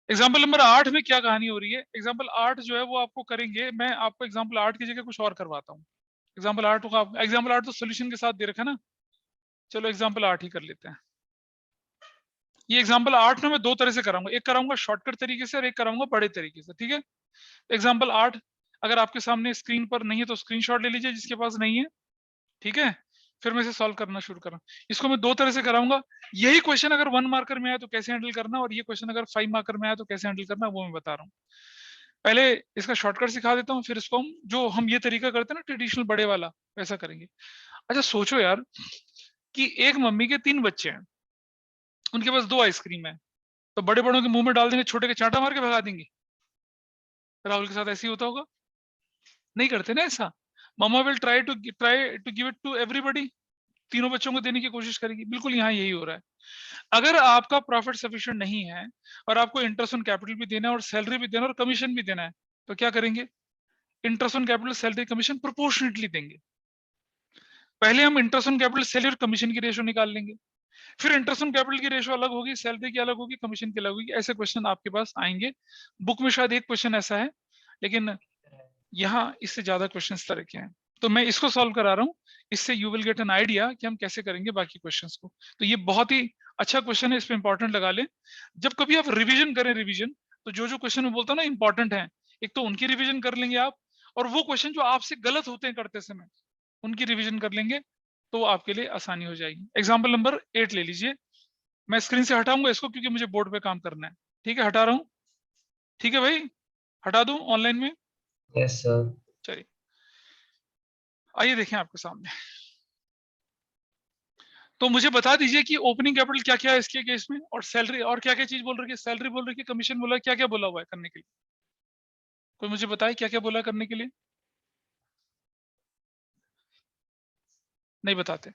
एग्जाम्पल नंबर 8 में क्या कहानी हो रही है? एग्जाम्पल 8 जो है वो आपको करेंगे, मैं आपको एग्जाम्पल 8 की जगह कुछ और करवाता हूँ। एग्जाम्पल 8 का, एग्जाम्पल 8 तो सोल्यूशन के साथ दे रखा है ना, चलो एग्जाम्पल 8 ही कर लेते हैं। ये एग्जाम्पल 8 में मैं दो तरह से कराऊंगा, एक कराऊंगा शॉर्टकट तरीके से और एक कराऊंगा बड़े तरीके से, ठीक है? एग्जाम्पल 8 अगर आपके सामने स्क्रीन पर नहीं है तो स्क्रीनशॉट ले लीजिए, जिसके पास नहीं है, ठीक है? फिर मैं इसे सॉल्व करना शुरू करूँ। इसको मैं दो तरह से कराऊंगा। यही क्वेश्चन अगर 1 मार्कर में आया तो कैसे हैंडल करना, और ये क्वेश्चन अगर 5 मार्कर में आया तो कैसे हैंडल करना, वो मैं बता रहा हूँ। पहले इसका शॉर्टकट सिखा देता हूँ, फिर इसको हम जो हम ये तरीका करते हैं ना ट्रेडिशनल बड़े वाला, वैसा करेंगे। अच्छा सोचो यार कि एक मम्मी के 3 बच्चे हैं, उनके पास 2 आइसक्रीम है, तो बड़े बड़ों के मुंह में डाल देंगे, छोटे के चांटा मार के भगा देंगे। राहुल के साथ ऐसे ही होता होगा, नहीं करते ना ऐसा? Mama will try to give it to everybody, तीनों बच्चों को देने की कोशिश करेगी, बिल्कुल यहाँ यही हो रहा है। अगर आपका प्रॉफिट सफिशिएंट नहीं है और आपको इंटरेस्ट ऑन कैपिटल भी देना है और सैलरी भी देना है और कमीशन भी देना है, तो क्या करेंगे? Interest on capital salary commission proportionately देंगे। पहले हम इंटरेस्ट ऑन कैपिटल सैलरी और कमीशन की रेशो निकाल लेंगे, फिर इंटरेस्ट ऑन कैपिटल की रेशो अलग होगी, सैलरी की अलग होगी, कमीशन की अलग होगी। ऐसे क्वेश्चन आपके पास आएंगे। बुक में शायद एक क्वेश्चन ऐसा है, लेकिन यहाँ इससे ज्यादा क्वेश्चन इस तरह के हैं, तो मैं इसको सॉल्व करा रहा हूँ, इससे you will get an idea कि हम कैसे करेंगे बाकी क्वेश्चंस को। तो ये बहुत ही अच्छा क्वेश्चन है, इस पे इंपॉर्टेंट लगा लें। जब कभी आप रिवीजन करें, रिवीजन तो जो क्वेश्चन मैं बोलता हूँ ना इंपॉर्टेंट है, एक तो उनकी रिवीजन कर लेंगे आप, और वो क्वेश्चन जो आपसे गलत होते हैं करते समय, उनकी रिवीजन कर लेंगे, तो आपके लिए आसानी हो जाएगी। एग्जाम्पल नंबर 8 ले लीजिए, मैं स्क्रीन से हटाऊंगा इसको क्योंकि मुझे बोर्ड पे काम करना है। ठीक है, हटा रहा हूँ, ठीक है भाई, हटा दूं ऑनलाइन में? Yes, sir. चलिए आइए देखें आपके सामने। तो मुझे बता दीजिए कि ओपनिंग कैपिटल क्या क्या है इसके केस में, और सैलरी, और क्या क्या चीज बोल रही है, सैलरी बोल रही है, कमीशन बोला है, क्या क्या बोला हुआ है करने के लिए? कोई मुझे बताए क्या क्या बोला है करने के लिए? नहीं बताते।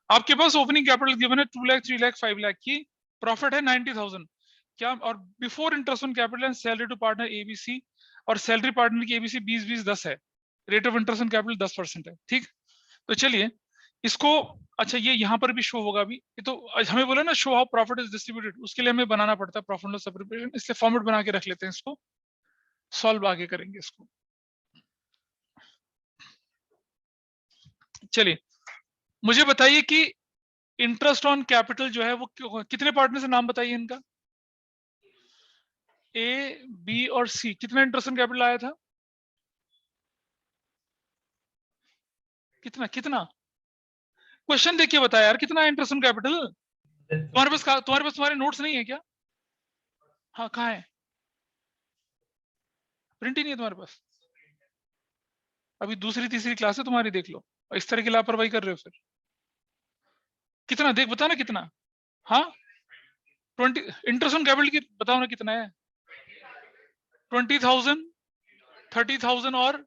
आपके पास ओपनिंग कैपिटल गिवन है 2 लाख 3 लाख 5 लाख की, प्रॉफिट है 90,000 क्या, और before interest on capital and salary to partner ABC, और सैलरी पार्टनर की एबीसी 20-20-10 है, rate of interest on capital 10% है। ठीक, तो चलिए इसको, अच्छा ये यहाँ पर भी शो होगा अभी, ये तो हमें बोला ना show how profit is distributed, उसके लिए हमें बनाना पड़ता है प्रॉफिट एंड लॉस अप्रोप्रिएशन, इसलिए फॉर्मेट बना के रख लेते हैं, इसको सॉल्व आगे करेंगे इसको। चलिए मुझे बताइए कि इंटरेस्ट ऑन कैपिटल जो है वो कितने पार्टनर से नाम बताइए इनका, ए बी और सी, कितना इंटरेस्ट ऑन कैपिटल आया था, कितना कितना, क्वेश्चन देख के बताया यार, कितना इंटरेस्ट ऑन कैपिटल, तुम्हारे पास तुम्हारे नोट्स नहीं है क्या, हाँ कहाँ है, प्रिंट ही नहीं है तुम्हारे पास, अभी दूसरी तीसरी क्लास है तुम्हारी, देख लो, इस तरह की लापरवाही कर रहे हो फिर, कितना देख बता ना कितना, हाँ 20 इंटरेस्ट ऑन कैपिटल की बताओ ना कितना है, 20,000, 30,000 और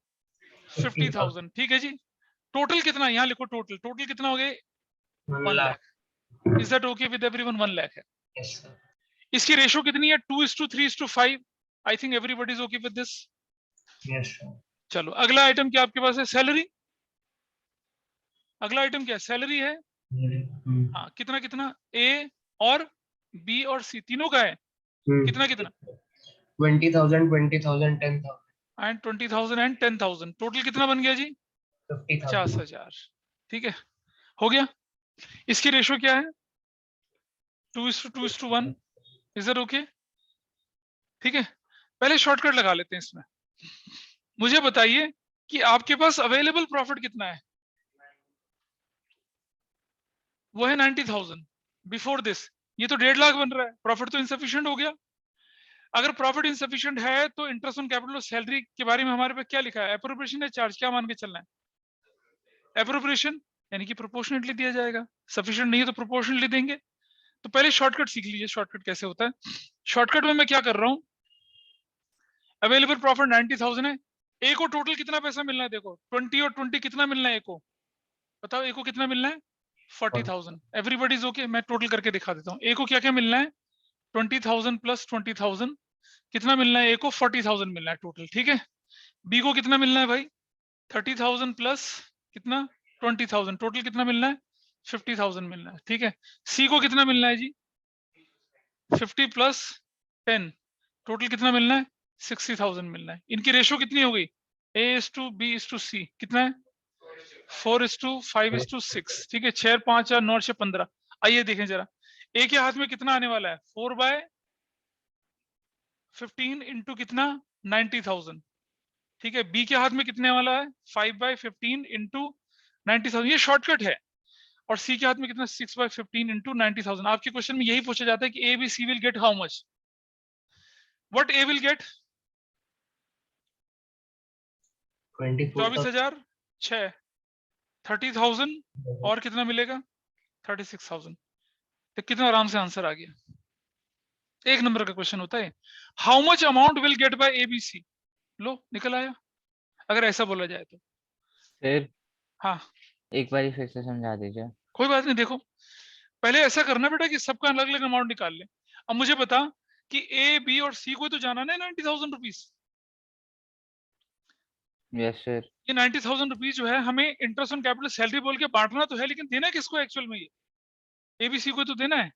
50,000, ठीक है जी, टोटल कितना, यहाँ लिखो टोटल, टोटल कितना हो गए 1 lakh, is that okay with everyone, 1 lakh है, Yes, sir. इसकी रेशो कितनी है 2:3:5, I think everybody is okay with this. Yes, sir. चलो अगला आइटम क्या आपके पास है, सैलरी, अगला आइटम क्या है, सैलरी है, हाँ कितना कितना, ए और बी और सी तीनों का है, कितना कितना 20,000, 20,000, 10,000, एंड 20,000 एंड 10,000, टोटल कितना बन गया जी 50,000. 50,000, ठीक है हो गया, इसकी रेशो क्या है 2:2:1, इज दैट ओके, ठीक है, पहले शॉर्टकट लगा लेते हैं इसमें, मुझे बताइए कि आपके पास अवेलेबल प्रॉफिट कितना है, वो है 90,000 बिफोर दिस, ये तो 1.5 लाख बन रहा है, प्रॉफिट तो इनसफिशिएंट हो गया, अगर प्रॉफिट इनसफिशिएंट है तो इंटरेस्ट ऑन कैपिटल और सैलरी के बारे में हमारे पे क्या लिखा है, एप्रोप्रिएशन है चार्ज, क्या मान के चलना है, एप्रोप्रिएशन यानी कि प्रोपोर्शनेटली दिया जाएगा, सफिशिएंट नहीं है तो प्रोपोर्शनली देंगे, तो पहले शॉर्टकट सीख लीजिए, शॉर्टकट कैसे होता है, शॉर्टकट में मैं क्या कर रहा हूं, अवेलेबल प्रॉफिट 90,000 है, ए को टोटल कितना पैसा मिलना है, देखो 20 और 20 कितना मिलना है ए को, बताओ ए को कितना मिलना है 40,000, एवरीबॉडी इज ओके, मैं टोटल करके दिखा देता हूँ, ए को क्या क्या मिलना है 20,000 प्लस 20,000, कितना मिलना है ए को 40,000 मिलना है टोटल, ठीक है, बी को कितना मिलना है भाई 30,000 प्लस कितना 20,000, टोटल कितना मिलना है 50,000 मिलना है, ठीक है, सी को कितना मिलना है जी 50 प्लस 10, टोटल कितना मिलना है 60,000 मिलना है, इनकी रेशो कितनी हो गई A/B/C, कितना है 4:5:6, ठीक है, 6 5 9 6 15, आइए देखें जरा, ए के हाथ में कितना आने वाला है 4/15 इंटू कितना 90,000, ठीक है, बी के हाथ में कितने वाला है 5/15 इंटू 90,000, ये शॉर्टकट है, और सी के हाथ में कितना 6/15 इंटू 90,000, आपके क्वेश्चन में यही पूछा जाता है कि A B C will get how much, what A will get 24,000, 6 30,000 और कितना मिलेगा 36,000, तो कितना आराम से आंसर आ गया, एक नंबर का क्वेश्चन होता है, how much amount will get by ABC, लो निकल आया, अगर ऐसा बोला जाए तो, फिर हाँ एक बार फिर से समझा दीजिए। कोई बात नहीं, देखो पहले ऐसा करना बेटा कि सबका अलग अलग अमाउंट निकाल ले, अब मुझे बता कि ए बी और सी को तो जाना ना 90,000 रुपीज, यस सर। ये 90,000 रुपीज जो है हमें इंटरेस्ट ऑन कैपिटल सैलरी बोल के बांटना तो है, लेकिन देना किसको एक्चुअल में, ये एबीसी को तो देना है,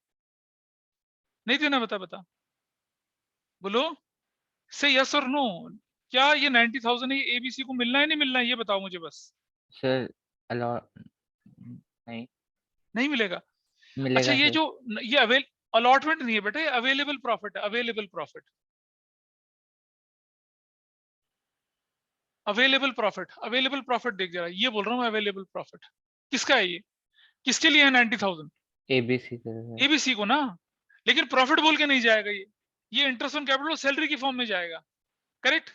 नहीं देना, बता बता बोलो, से यस और नो, क्या ये 90,000 है ये एबीसी को मिलना है नहीं मिलना है, ये बताओ मुझे बस, सर अलॉट नहीं नहीं मिलेगा, मिलेगा अच्छा ये सर। जो ये अलॉटमेंट नहीं है बेटा, ये अवेलेबल प्रॉफिट है, available profit, available profit, available profit देख जरा, ये बोल रहा हूँ अवेलेबल प्रॉफिट, किसका है ये, किसके लिए है 90,000, एबीसी सर। एबीसी को ना, लेकिन प्रॉफिट बोल के नहीं जाएगा ये इंटरेस्ट ऑन कैपिटल सैलरी की फॉर्म में जाएगा, करेक्ट,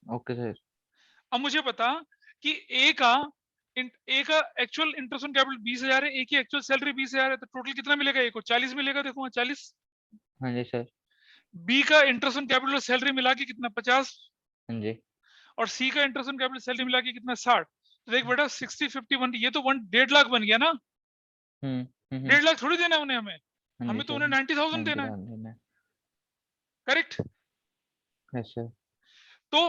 ओके सर। अब मुझे बता कि ए का एक्चुअल इंटरेस्ट ऑन कैपिटल 20,000 है, ए की एक्चुअल सैलरी 20,000 है, तो टोटल कितना मिलेगा ए को 40 मिलेगा, देखो 40, हाँ जी सर। बी का इंटरेस्ट ऑन कैपिटल सैलरी मिला के कितना 50, हाँ जी। और सी का इंटरेस्ट ऑन कैपिटल सैलरी मिला के कितना 60, तो देख बेटा 60 51, ये तो 1.5 लाख बन गया ना। 1.5 लाख थोड़ी देना है उन्हें, हमें तो उन्हें 90,000 देना है, करेक्ट। Yes sir. तो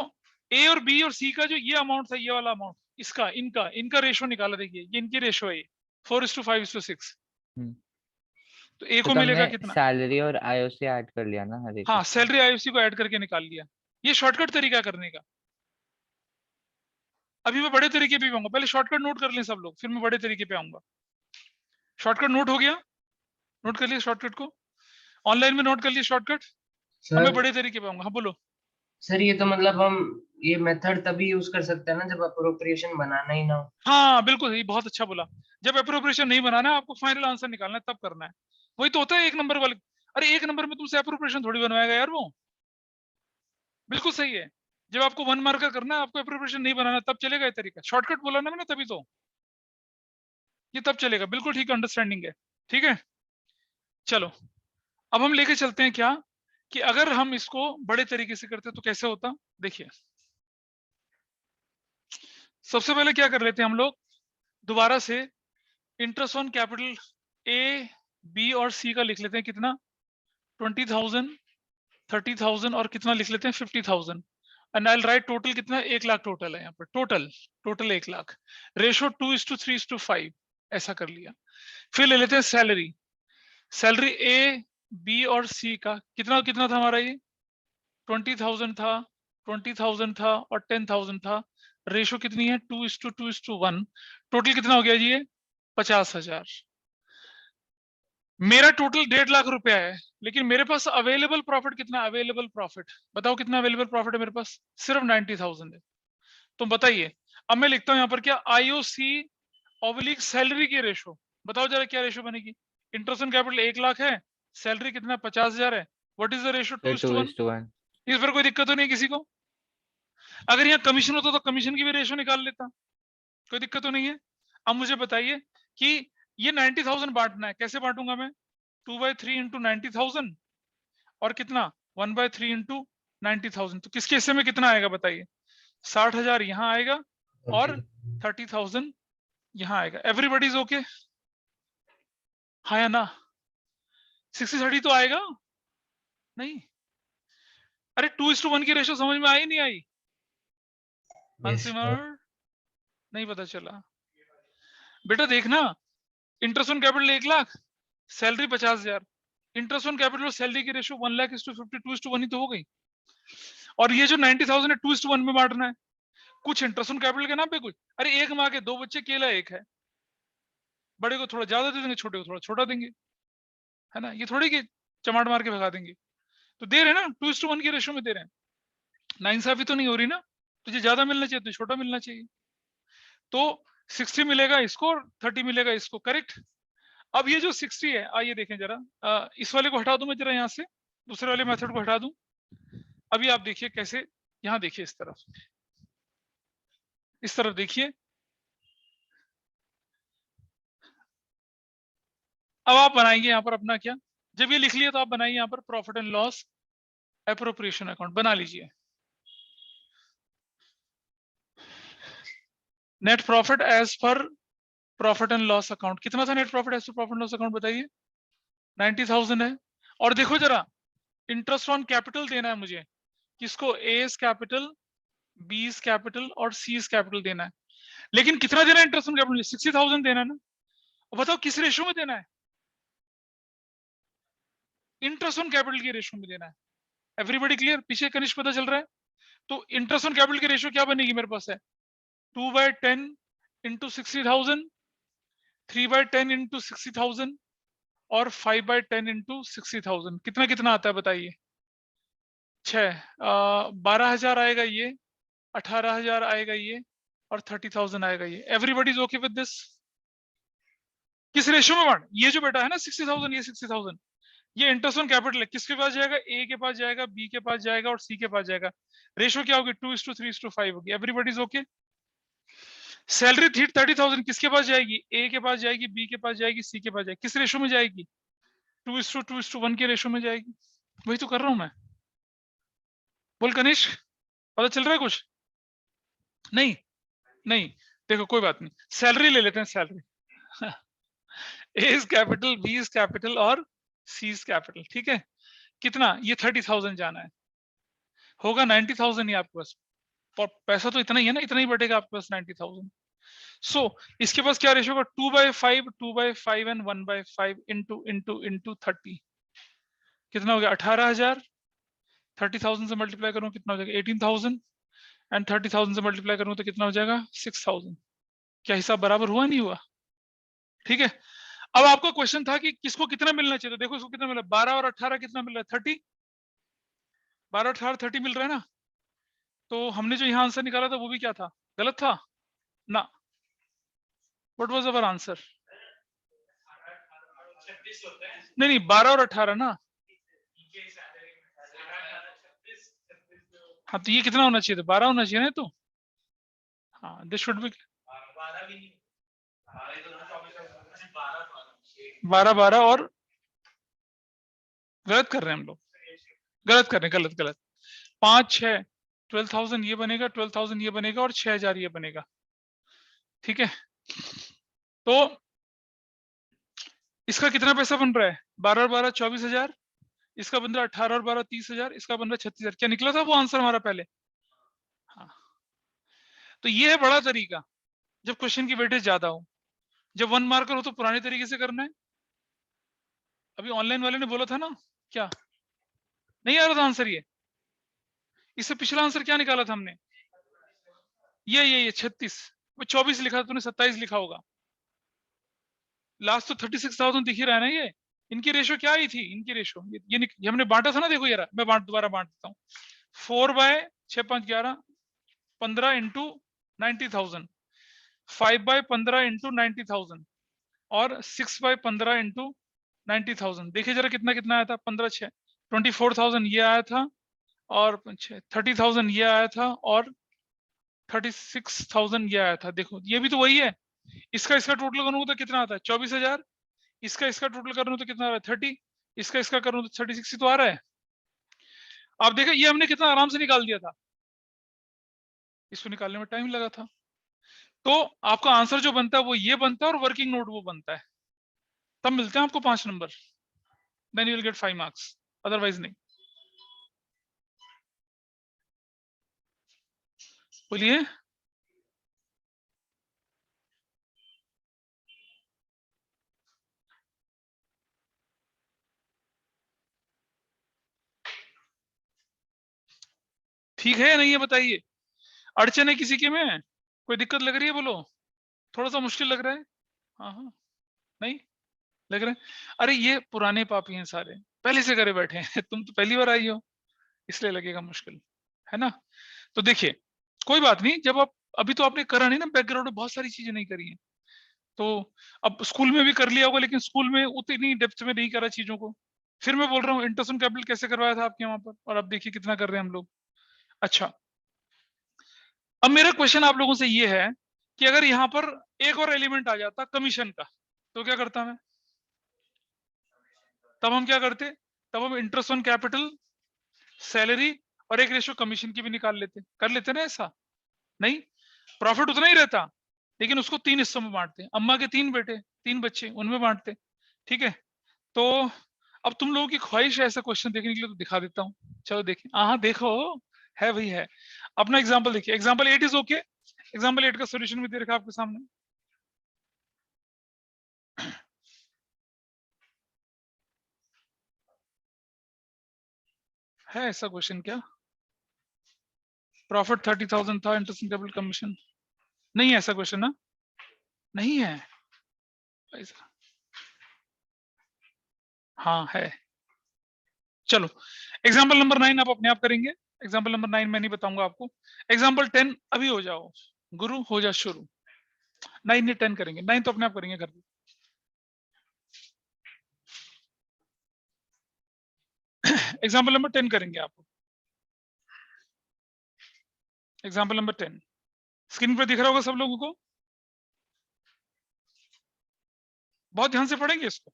ए और बी और सी का जो ये अमाउंट था, ये वाला अमाउंट, इसका इनका रेशो निकाला। देखिए ये इनकी रेशो है, 4:5:6। तो ए तो को मिलेगा हमने कितना? सैलरी और आईओसी ऐड कर लिया ना हर एक हाँ, उसमें? सैलरी आईओसी को ऐड करके निकाल लिया। ये शॉर्टकट तरीका करने का। अभी मैं बड़े तरीके पे आऊंगा, पहले शॉर्टकट नोट कर लें सब लोग, फिर मैं बड़े तरीके पे आऊंगा। शॉर्टकट नोट हो गया? नोट कर लिया शॉर्टकट को? ऑनलाइन में नोट कर लिया शॉर्टकट? अब मैं सर बड़े तरीके पे आऊंगा। हाँ बोलो। सर ये तो मतलब हम ये मेथड तभी यूज कर सकते हैं ना जब अप्रोप्रिएशन बनाना ही ना हो। हाँ बिल्कुल, ये बहुत अच्छा बोला। जब अप्रोप्रिएशन नहीं बनाना है, आपको फाइनल आंसर निकालना है, तब करना है। वही तो होता है एक नंबर वाले। अरे एक नंबर में तुमसे अप्रोप्रिएशन थोड़ी बनवाएगा यार वो। बिल्कुल सही है। जब आपको 1 मार्क का करना है, आपको अप्रोप्रिएशन नहीं बनाना, तब चलेगा ये तरीका। शॉर्टकट बोला ना मैंने, तभी तो ये तब चलेगा। बिल्कुल ठीक अंडरस्टैंडिंग है। ठीक है, चलो अब हम लेके चलते हैं क्या, कि अगर हम इसको बड़े तरीके से करते तो कैसे होता। देखिए सबसे पहले क्या कर लेते हैं हम लोग, दोबारा से interest on capital A B और सी का लिख लेते हैं। कितना? 20,000, 30,000 और कितना लिख लेते हैं? 50,000। एंड आई राइट टोटल कितना? 1 लाख टोटल है यहाँ पर। टोटल 1 लाख। रेशो 2:3:5 ऐसा कर लिया। फिर ले लेते हैं सैलरी। सैलरी ए बी और सी का कितना कितना था हमारा? ये 20,000 था, 20,000 था और 10,000 था। रेशो कितनी है? 2:2:1। टोटल कितना हो गया जी? ये 50,000। मेरा टोटल 1.5 लाख रुपया है, लेकिन मेरे पास अवेलेबल प्रॉफिट कितना? अवेलेबल प्रॉफिट बताओ कितना अवेलेबल प्रॉफिट है मेरे पास? सिर्फ 90,000 है। तो बताइए, अब मैं लिखता हूं यहाँ पर क्या, आईओसी ऑब्लिक सैलरी की रेशो। बताओ जरा क्या रेशो बनेगी? इंटरेस्ट ऑन कैपिटल 1 लाख है, सैलरी कितना? 50,000 है। What is the ratio? 2:1। 2:1। इस पर कोई दिक्कत तो नहीं किसी को? अगर यहाँ कमीशन होता तो कमीशन की भी रेशो निकाल लेता, कोई दिक्कत तो नहीं है। अब मुझे बताइए कि ये 90,000 बांटना है, कैसे बांटूंगा मैं? 2/3 इंटू 90,000 और कितना? 1/3 इंटू 90,000। तो किसके हिस्से में कितना आएगा बताइए? 60,000 यहाँ आएगा और 30,000 यहाँ आएगा। Everybody is okay? हाँ या ना? 60-30 तो आएगा नहीं? अरे 2:1 की रेशो समझ में आई नहीं आई? कंज्यूमर नहीं पता चला? बेटा देखना, interest on capital 1 lakh, salary 50,000, interest on capital और सैलरी की रेशो 1 लाख 50, 2:1 ही तो हो गई। और ये जो 90,000 है 2:1 में बांटना है। कुछ इंटरेस्ट ऑन कैपिटल के नाम पे कुछ, अरे एक माँ के 2 बच्चे, केला एक है। बड़े को थोड़ा ज्यादा दे देंगे, छोटे को थोड़ा छोटा देंगे, है ना? ये थोड़ी कि चमाट मार के भगा देंगे। तो दे रहे हैं ना, 2:1 की रेशो में दे रहे हैं। नाइंसाफी तो नहीं हो रही ना? तुझे ज्यादा मिलना चाहिए तो छोटा मिलना चाहिए। तो 60 मिलेगा इसको और 30 मिलेगा इसको, करेक्ट। अब ये जो 60 है, आइए देखें जरा, इस वाले को हटा दूं मैं जरा यहाँ से, दूसरे वाले मेथड को हटा दूं। अभी आप देखिए कैसे, यहाँ देखिए इस तरफ देखिए। अब आप बनाएंगे यहाँ पर अपना क्या, जब ये लिख लिया तो आप बनाइए यहाँ पर profit and loss appropriation account बना लीजिए। Net profit as per profit and loss account कितना था? Net profit as per profit and loss account बताइए। 90,000 है। और देखो जरा, इंटरेस्ट ऑन कैपिटल देना है मुझे। किसको? एस कैपिटल, बीस कैपिटल और सीज कैपिटल देना है। लेकिन कितना देना है इंटरेस्ट ऑन कैपिटल? 60,000 देना है ना? और बताओ किस रेशो में देना है? इंटरेस्ट ऑन कैपिटल की रेशो में देना है। Everybody clear? पीछे कनिष्ठ पता चल रहा है? तो इंटरेस्ट ऑन कैपिटल की रेशो क्या बनेगी मेरे पास है? 2/10 इंटू 60,000, 3/10 इंटू 60,000 और 5/10 इंटू 60,000। कितना कितना आता है बताइए? 12,000 आएगा ये, 18,000 आएगा ये और 30,000 आएगा ये। Everybody is okay with this? किस रेशो में बांट? ये जो बेटा है ना 60,000, ये 60,000, ये इंटरेस्ट ऑन कैपिटल है। किसके पास जाएगा? ए के पास जाएगा, बी के पास जाएगा और सी के पास जाएगा। रेशो क्या होगी? 2:3:5 होगी। Everybody is okay? सैलरी 30,000 किसके पास जाएगी? ए के पास जाएगी, बी के पास जाएगी, सी के पास जाएगी। किस रेशो में जाएगी? 2:2:1 के रेशो में जाएगी। वही तो कर रहा हूं मैं। बोल कनिष्क, पता चल रहा है कुछ? नहीं नहीं, देखो कोई बात नहीं, सैलरी ले लेते हैं, salary A is capital, B is capital और सी इज कैपिटल, ठीक है। कितना, ये 30,000 जाना है, होगा 90,000 ही आपके पास, और पैसा तो इतना ही है ना, इतना ही बढ़ेगा आपके पास 90,000। सो इसके पास क्या रेशियो होगा, 2/5, 2/5 एंड 1/5 इंटू इंटू इंटू 30, कितना हो गया 18,000। 30,000 से मल्टीप्लाई करूँ कितना हो जाएगा 18,000, एंड 30,000 से मल्टीप्लाई करूँ तो कितना हो जाएगा 6,000। क्या हिसाब बराबर हुआ नहीं हुआ, ठीक है। अब आपका क्वेश्चन था कि किसको कितना मिलना चाहिए, तो देखो इसको कितना मिला, 12 और 18 कितना मिल रहा है 30, 12 18 30 मिल रहा है ना। तो हमने जो यहाँ आंसर निकाला था वो भी क्या था, गलत था ना। व्हाट वाज अवर आंसर, नहीं नहीं 12 और 18 ना। हाँ तो ये कितना होना चाहिए था, 12 होना चाहिए ना, तो हाँ दिस शुड बी 12 12 और गलत कर रहे हैं हम लोग, गलत कर रहे हैं, गलत गलत। 5 6 12,000 ये बनेगा, 12,000 ये बनेगा और 6,000 ये बनेगा, ठीक है। तो इसका कितना पैसा बन रहा है, 12 और 12 24,000, इसका बन रहा है 18 और 12 30,000, इसका बन रहा है 36,000। क्या निकला था वो आंसर हमारा पहले, हाँ। तो ये है बड़ा तरीका, जब क्वेश्चन की वेटेज ज्यादा हो। जब 1 मार्कर हो तो पुराने तरीके से करना है। अभी ऑनलाइन वाले ने बोला था ना, क्या नहीं आ रहा था आंसर, ये इससे पिछला आंसर क्या निकाला था हमने, ये 36, वो 24 लिखा था तूने, 27 लिखा होगा, लास्ट तो 36,000 दिख ही रहा है ना। ये इनकी रेशो क्या आई थी, इनकी रेशो ये हमने बांटा था ना, देखो यार मैं दोबारा बांट देता हूँ। 4/6 5 11 15 इंटू 90,000, 5/15 इंटू 90,000 और 6/15 इंटू 90,000। देखिए जरा कितना कितना आया था, 15 6 24,000 ये आया था, और 30,000 ये आया था, और 36,000 ये आया था। देखो ये भी तो वही है, इसका इसका टोटल करूंगा तो कितना आता है 24,000, इसका इसका टोटल कर रहा हूं तो कितना आ रहा है 30, इसका इसका कर रहा हूं तो 36 ही तो आ रहा है। आप देखो ये हमने कितना आराम से निकाल दिया था, इसको निकालने में टाइम लगा था। तो आपका आंसर जो बनता है वो ये बनता है, और वर्किंग नोट वो बनता है, तब मिलते हैं आपको 5 number, then you will get 5 marks, otherwise नहीं। बोलिए। ठीक है या नहीं है बताइए, अड़चन है किसी के में, कोई दिक्कत लग रही है बोलो, थोड़ा सा मुश्किल लग रहा है, हाँ हाँ, नहीं लग रहा है। अरे ये पुराने पापी हैं सारे, पहले से करे बैठे हैं तुम तो पहली बार आई हो, इसलिए लगेगा मुश्किल, है ना। तो देखिए कोई बात नहीं, जब आप अभी तो आपने करा नहीं ना, बैकग्राउंड में बहुत सारी चीजें नहीं करी हैं, तो अब स्कूल में भी कर लिया होगा, लेकिन स्कूल में उतनी डेप्थ में नहीं करा चीजों को। फिर मैं बोल रहा हूँ इंटरेस्ट ऑन कैपिटल कैसे करवाया था आपके वहां पर, और अब देखिए कितना कर रहे हैं हम लोग। अच्छा, अब मेरा क्वेश्चन आप लोगों से ये है कि अगर यहाँ पर एक और एलिमेंट आ जाता कमीशन का, तो क्या करता मैं, तब हम क्या करते, तब हम इंटरेस्ट ऑन कैपिटल, सैलरी और एक रेशियो कमीशन की भी निकाल लेते, कर लेते ना ऐसा, नहीं प्रॉफिट उतना ही रहता, लेकिन उसको 3 हिस्सों में बांटते, अम्मा के 3 बेटे 3 बच्चे उनमें बांटते, ठीक है। तो अब तुम लोगों की ख्वाहिश है ऐसा क्वेश्चन देखने के लिए, तो दिखा देता हूँ, चलो देखिए, हाँ देखो, है वही है। अपना एग्जाम्पल देखिए, एग्जाम्पल 8 इज ओके, एग्जाम्पल 8 का सोल्यूशन भी दे रखा आपके सामने। है ऐसा क्वेश्चन क्या, प्रॉफिट 30,000 था, इंटरेस्ट इन कैपिटल कमीशन, नहीं है ऐसा क्वेश्चन ना, नहीं है ऐसा, हाँ है। चलो एग्जाम्पल नंबर 9 आप अपने आप करेंगे, एग्जाम्पल नंबर 9 मैं नहीं बताऊंगा आपको, एग्जाम्पल 10 अभी हो जाओ, गुरु हो जा शुरू। 9 नहीं 10 करेंगे, 9 तो अपने आप करेंगे घर पे। एग्जाम्पल नंबर 10 करेंगे आप, एग्जाम्पल नंबर 10 स्क्रीन पर दिख रहा होगा सब लोगों को, बहुत ध्यान से पढ़ेंगे इसको।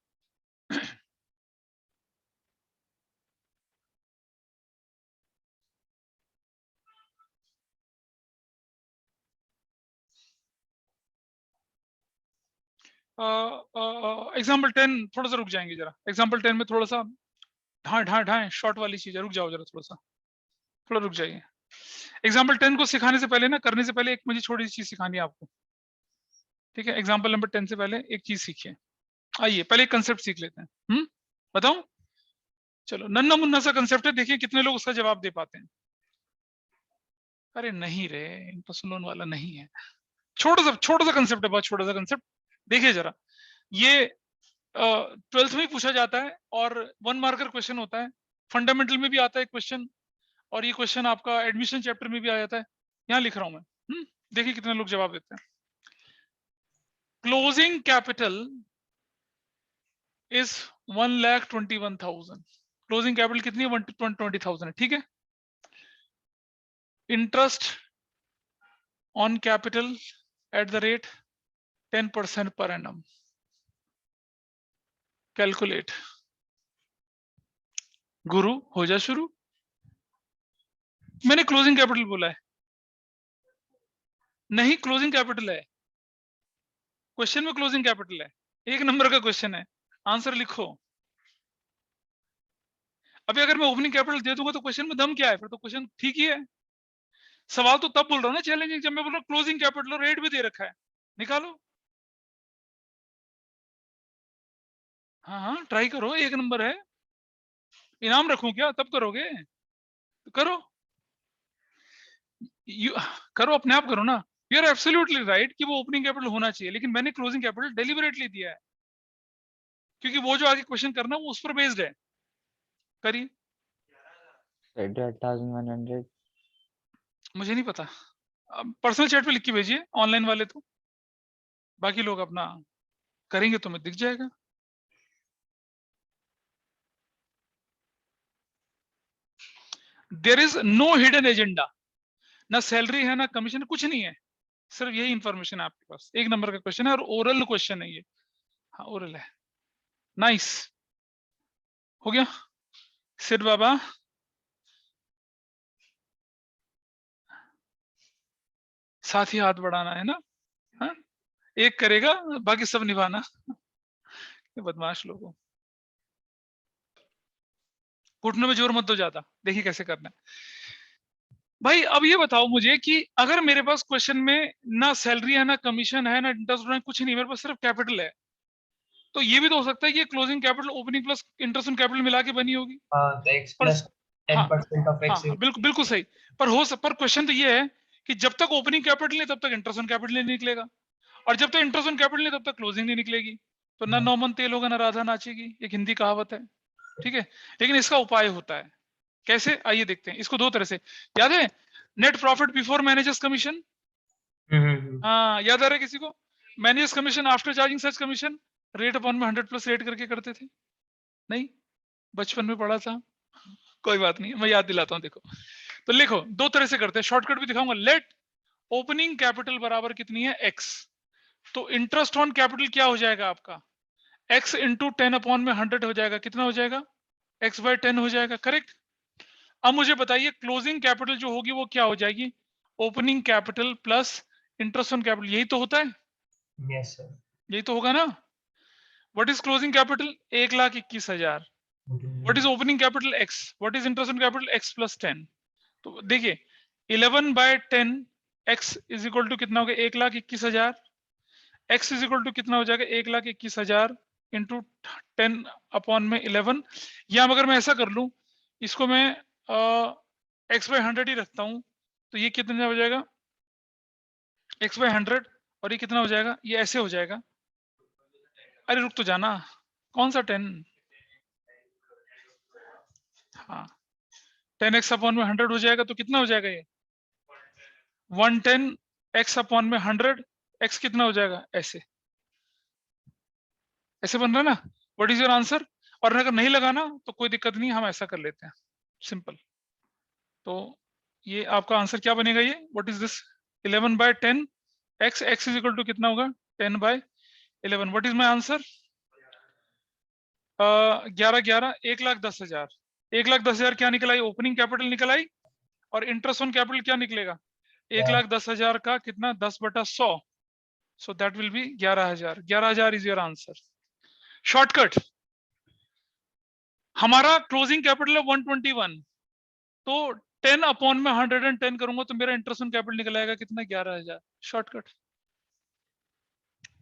एग्जाम्पल 10 थोड़ा सा रुक जाएंगे जरा, एग्जाम्पल 10 में थोड़ा सा ढाए शॉर्ट वाली चीज है, रुक जाओ जरा, थोड़ा रुक जाइए। एग्जाम्पल 10 को सिखाने से पहले ना, करने से पहले एक मुझे छोटी सी चीज सिखानी है आपको, ठीक है? एग्जाम्पल नंबर 10 से पहले एक चीज सीखिए। आइए पहले एक कंसेप्ट सीख लेते हैं। बताऊं? चलो, नन्ना मुन्ना सा कंसेप्ट है, देखिए कितने लोग उसका जवाब दे पाते हैं। अरे नहीं रे, इंटरेस्ट लोन वाला नहीं है, छोटा सा कंसेप्ट है, बहुत छोटा सा कंसेप्ट। देखिए जरा, ये 12th में ही पूछा जाता है और 1 मार्कर क्वेश्चन होता है, फंडामेंटल में भी आता है क्वेश्चन, और ये क्वेश्चन आपका एडमिशन चैप्टर में भी आ जाता है। यहाँ लिख रहा हूं मैं, देखिए कितने लोग जवाब देते हैं। Closing capital is 1,21,000। Closing capital कितनी है? 1,20,000 है, ठीक है? Interest on capital at the rate 10% per annum. Calculate. गुरु हो जा शुरू। मैंने क्लोजिंग कैपिटल बोला है नहीं, क्लोजिंग कैपिटल है क्वेश्चन में, क्लोजिंग कैपिटल है, 1 नंबर का क्वेश्चन है, आंसर लिखो। अभी अगर मैं ओपनिंग कैपिटल दे दूंगा तो क्वेश्चन में दम क्या है? फिर तो क्वेश्चन ठीक ही है। सवाल तो तब बोल रहा हूँ ना चैलेंजिंग, जब मैं बोल रहा हूँ क्लोजिंग कैपिटल रेट भी दे रखा है, निकालो। हाँ ट्राई करो, 1 नंबर है, इनाम रखूं क्या? तब करोगे तो करो, करो अपने आप करो ना। यू आर एब्सोल्युटली राइट कि वो ओपनिंग कैपिटल होना चाहिए, लेकिन मैंने क्लोजिंग कैपिटल डेलिबरेटली दिया है, क्योंकि वो जो आगे क्वेश्चन करना वो उस पर बेस्ड है। करिए। 8,100। मुझे नहीं पता, पर्सनल चैट पे लिख के भेजिए, ऑनलाइन वाले तो, बाकी लोग अपना करेंगे तो मैं दिख जाएगा। There is no hidden agenda, ना सैलरी है ना कमीशन, कुछ नहीं है, सिर्फ यही इंफॉर्मेशन है आपके पास। 1 नंबर का क्वेश्चन है और ओरल क्वेश्चन है ये। हाँ ओरल है। नाइस, हो गया। सिर बाबा, साथ ही हाथ बढ़ाना है ना? हाँ? एक करेगा बाकी सब निभाना। ये बदमाश लोगों, घुटनों में जोर मत दो ज्यादा, देखिए कैसे करना है। भाई अब ये बताओ मुझे कि अगर मेरे पास क्वेश्चन में ना सैलरी है ना कमीशन है ना इंटरेस्ट है, कुछ नहीं, मेरे पास सिर्फ कैपिटल है, तो ये भी तो हो सकता है कि closing capital opening plus interest on capital मिला के बनी होगी। the x पर plus हाँ 10% of x हाँ बिल्कुल बिल्कुल सही। पर क्वेश्चन तो ये है कि जब तक ओपनिंग कैपिटल नहीं तब तक इंटरेस्ट ऑन कैपिटल नहीं निकलेगा, और जब तक इंटरेस्ट ऑन कैपिटल नहीं तब तक क्लोजिंग नहीं निकलेगी। तो ना नौमन तेल होगा ना राधा नाचेगी, एक हिंदी कहावत है, ठीक है? लेकिन इसका उपाय होता है कैसे, आइए देखते हैं इसको 2 तरह से। याद है net profit before managers commission? हाँ याद आ रहा है किसी को? मैनेजर्स कमीशन आफ्टर चार्जिंग सच कमीशन, रेट अपॉन में 100 प्लस रेट करके करते थे, नहीं? बचपन में पढ़ा था, कोई बात नहीं, मैं याद दिलाता हूँ। देखो तो लिखो, 2 तरह से करते हैं, शॉर्टकट भी दिखाऊंगा। लेट ओपनिंग कैपिटल बराबर कितनी है? x। तो इंटरेस्ट ऑन कैपिटल क्या हो जाएगा आपका? x इंटू 10 अपॉन में 100 हो जाएगा, कितना हो जाएगा? x बाय 10 हो जाएगा, करेक्ट? अब मुझे बताइए क्लोजिंग कैपिटल जो होगी वो क्या हो जाएगी? Opening capital plus interest on capital, यही तो होता है। yes sir यही तो होगा ना? What is closing capital? 1,21,000। What is opening capital? x। What is interest on capital? x plus 10। तो देखिए 11 by 10 x is equal to कितना हो गया? 1,21,000। x इज इक्वल टू कितना हो जाएगा? 1,21,000 इंटू 10 अपॉन में 11। या अगर मैं ऐसा कर लूं, इसको मैं x बाय 100 ही रखता हूं, तो ये कितना हो जाएगा? x बाय 100, और ये कितना हो जाएगा? ये ऐसे हो जाएगा। अरे रुक तो जाना, कौन सा 10? हाँ 10x अपॉन में 100 हो जाएगा, तो कितना हो जाएगा? ये 110 x अपॉन में 100, x कितना हो जाएगा? ऐसे ऐसे बन रहा है ना? What is your answer? और अगर नहीं लगाना तो कोई दिक्कत नहीं, हम ऐसा कर लेते हैं, सिंपल। तो ये आपका आंसर क्या बनेगा? ये what is this? 11 by 10 x, x is equal to कितना होगा? 10 by 11। What is my answer? 11 1,10,000। 1,10,000 क्या निकल आई? ओपनिंग कैपिटल निकल आई, और इंटरेस्ट ऑन कैपिटल क्या निकलेगा? Yeah. 1,10,000 का कितना? 10/100। So that will be 11,000. 11,000 is your answer. Shortcut. हमारा क्लोजिंग कैपिटल है 121, तो 10 अपॉन में 110 करूंगा तो मेरा इंटरेस्ट ऑन कैपिटल निकल आएगा कितना? 11,000. शॉर्टकट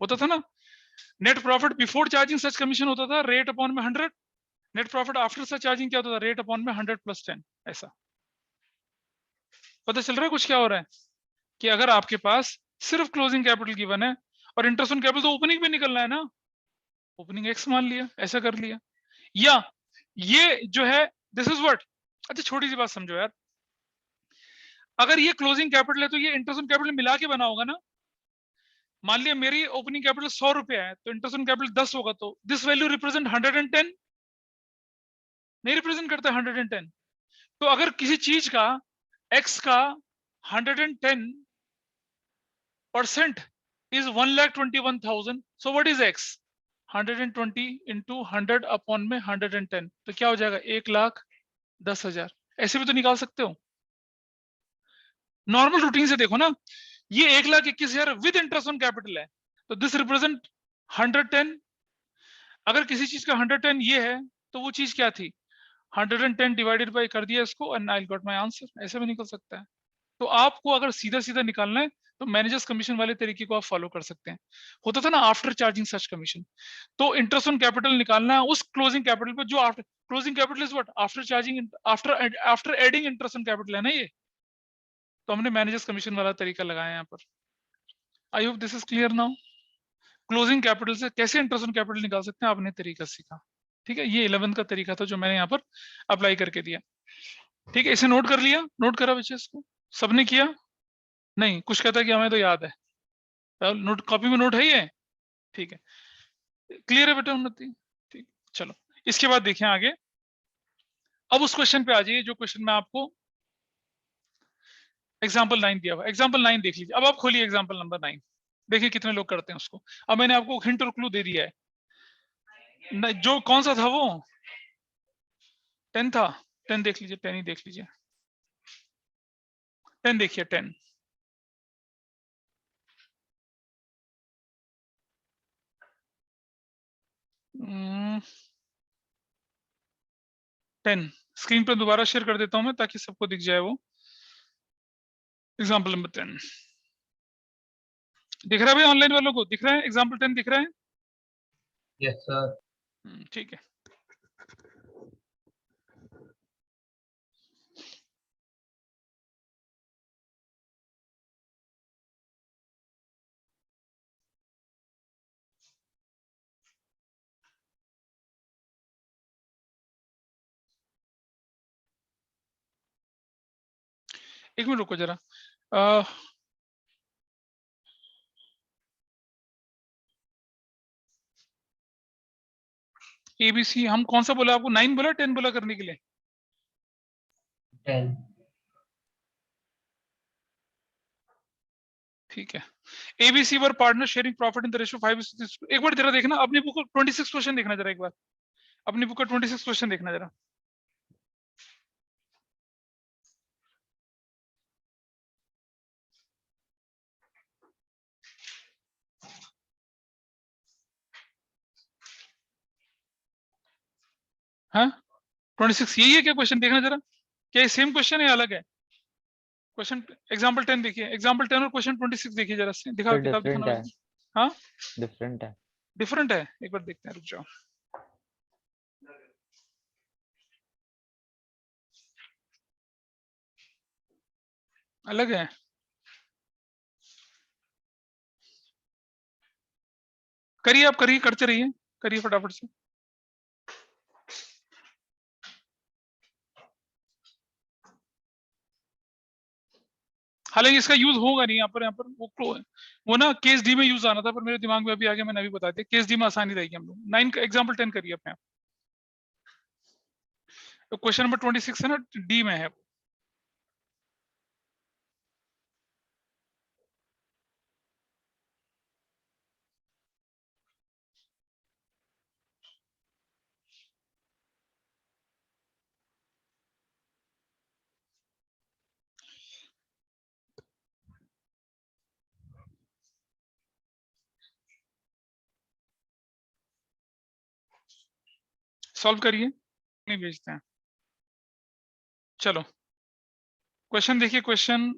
होता था ना. नेट प्रॉफिट बिफोर चार्जिंग सच कमीशन होता था रेट अपॉन में 100. Net profit after such charging क्या होता था? रेट अपॉन में 100 प्लस 10. ऐसा पता चल रहा है कुछ क्या हो रहा है कि अगर आपके पास सिर्फ क्लोजिंग कैपिटल गिवन है और इंटरेस्ट ऑन कैपिटल तो ओपनिंग पे निकलना है ना, ओपनिंग एक्स मान लिया, ऐसा कर लिया. या ये जो है दिस इज व्हाट. अच्छा छोटी सी बात समझो यार, अगर ये क्लोजिंग कैपिटल है तो ये इंटरेस्ट ऑन कैपिटल मिला के बना होगा ना. मान लिया मेरी ओपनिंग कैपिटल 100 रुपया है तो इंटरेस्ट ऑन कैपिटल 10 होगा, तो दिस वैल्यू रिप्रेजेंट 110 नहीं रिप्रेजेंट करता 110. तो अगर किसी चीज का x का 110% is 1,21,000, so what is x? 120 into 100 upon में 110, तो क्या हो जाएगा? 1,10,000. ऐसे भी तो निकाल सकते हो नॉर्मल रूटीन से. देखो ना, ये 1,21,000 विद इंटरेस्ट ऑन कैपिटल है, तो दिस रिप्रेजेंट 110. अगर किसी चीज का 110 ये है तो वो चीज क्या थी? 110 डिवाइडेड बाय कर दिया इसको and I got my answer. ऐसे भी निकल सकता है. तो आपको अगर सीधा सीधा निकालना है तो मैनेजर्स कमीशन वाले तरीके को आप फॉलो कर सकते हैं. होता था ना आफ्टर चार्जिंग सच कमीशन, तो इंटरेस्ट ऑन कैपिटल निकालना है उस क्लोजिंग कैपिटल पर जो after closing capital is what? After charging after adding interest on capital है ना ये. तो हमने मैनेजर्स कमीशन वाला तरीका लगाया यहाँ पर. I hope this is clear now. Closing capital से कैसे इंटरेस्ट ऑन कैपिटल निकाल सकते हैं आपने तरीका सीखा. ठीक है, ये 11th का तरीका था जो मैंने यहाँ पर अप्लाई करके दिया. ठीक है, इसे नोट कर लिया, नोट करा बच्चे इसको? सबने किया? नहीं, कुछ कहता है कि हमें तो याद है. नोट कॉपी में नोट है ये? ठीक है, क्लियर है बेटा उन्नति? ठीक, चलो इसके बाद देखें आगे. अब उस क्वेश्चन पे आ जाइए जो क्वेश्चन में आपको एग्जाम्पल 9 दिया हुआ. एग्जाम्पल 9 देख लीजिए. अब आप खोलिए एग्जाम्पल नंबर 9, देखिए कितने लोग करते हैं उसको. अब मैंने आपको हिंट और क्लू दे दिया है. जो कौन सा था वो? 10 था. 10 देख लीजिए, 10 ही देख लीजिए. 10 देखिए, 10. टेन स्क्रीन पर दोबारा शेयर कर देता हूं मैं ताकि सबको दिख जाए वो. एग्जाम्पल नंबर 10 दिख रहा है भाई? ऑनलाइन वालों को दिख रहा है? एग्जाम्पल 10 दिख रहा है? Yes, sir. ठीक है. एक मिनट रुको जरा. एबीसी हम कौन सा बोला आपको? 9 बोला 10 बोला करने के लिए? 10. ठीक है. ABC were partner sharing profit in the ratio 5:6. एक बार जरा देखना अपनी बुक का 26 क्वेश्चन देखना जरा. एक बार अपनी बुक का 26 क्वेश्चन देखना जरा. हाँ 26 यही है क्या क्वेश्चन? देखना जरा, क्या ये सेम क्वेश्चन है या अलग है क्वेश्चन? एग्जाम्पल 10 देखिए, एग्जाम्पल 10 और क्वेश्चन 26 देखिए जरा से. दिखाओ तो दिखाओ डिफरेंट दिखाना. है. हाँ डिफरेंट है. डिफरेंट है. एक बार देखते हैं, रुक जाओ. अलग है. करिए, आप करिए, करते रहिए, करिए फटाफट से. हालांकि इसका यूज होगा नहीं यहाँ पर वो ना केस डी में यूज आना था, पर मेरे दिमाग में अभी आ गया, मैंने अभी बता दिया. केस डी में आसानी रहेगी हम लोग. 9 का एग्जाम्पल 10 करिए अपने आप. तो क्वेश्चन नंबर 26 है ना, डी में है. सॉल्व करिए, नहीं भेजते हैं। चलो क्वेश्चन देखिए, क्वेश्चन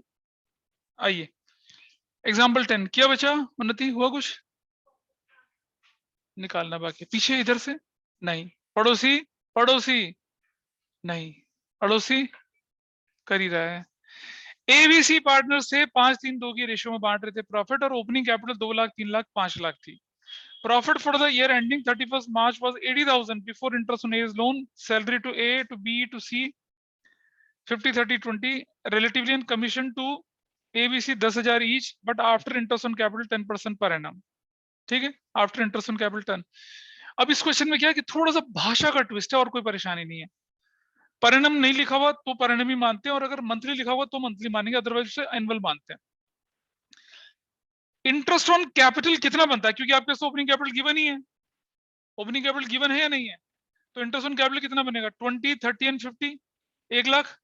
आइए एग्जाम्पल 10 क्या बचा उन्नति, हुआ कुछ निकालना बाकी, पीछे इधर से नहीं, पड़ोसी पड़ोसी नहीं, अड़ोसी कर ही रहा है। एबीसी पार्टनर से 5-3-2 की रेशियो में बांट रहे थे प्रॉफिट और ओपनिंग कैपिटल 2 लाख 3 लाख 5 लाख थी। Profit for the year ending 31st March was 80,000 before interest on as loan, salary to A to B to C 50-30-20 relatively and commission to ABC 10,000 each but after interest on capital 10% per annum। ठीक है, after interest on capital 10। अब इस question में क्या है कि थोड़ा सा भाषा का ट्विस्ट है और कोई परेशानी नहीं है। पर एनम नहीं लिखा हुआ तो पर एनम ही मानते हैं और अगर मंथली लिखा हुआ तो मंथली मानेंगे, अदरवाइज उसे एनुअल मानते हैं। इंटरेस्ट ऑन कैपिटल कितना बनता है, क्योंकि आपके पास ओपनिंग कैपिटल गिवन ही है, ओपनिंग कैपिटल गिवन है या नहीं है, तो इंटरेस्ट ऑन कैपिटल कितना बनेगा 20, 30 एंड 50, 1 लाख।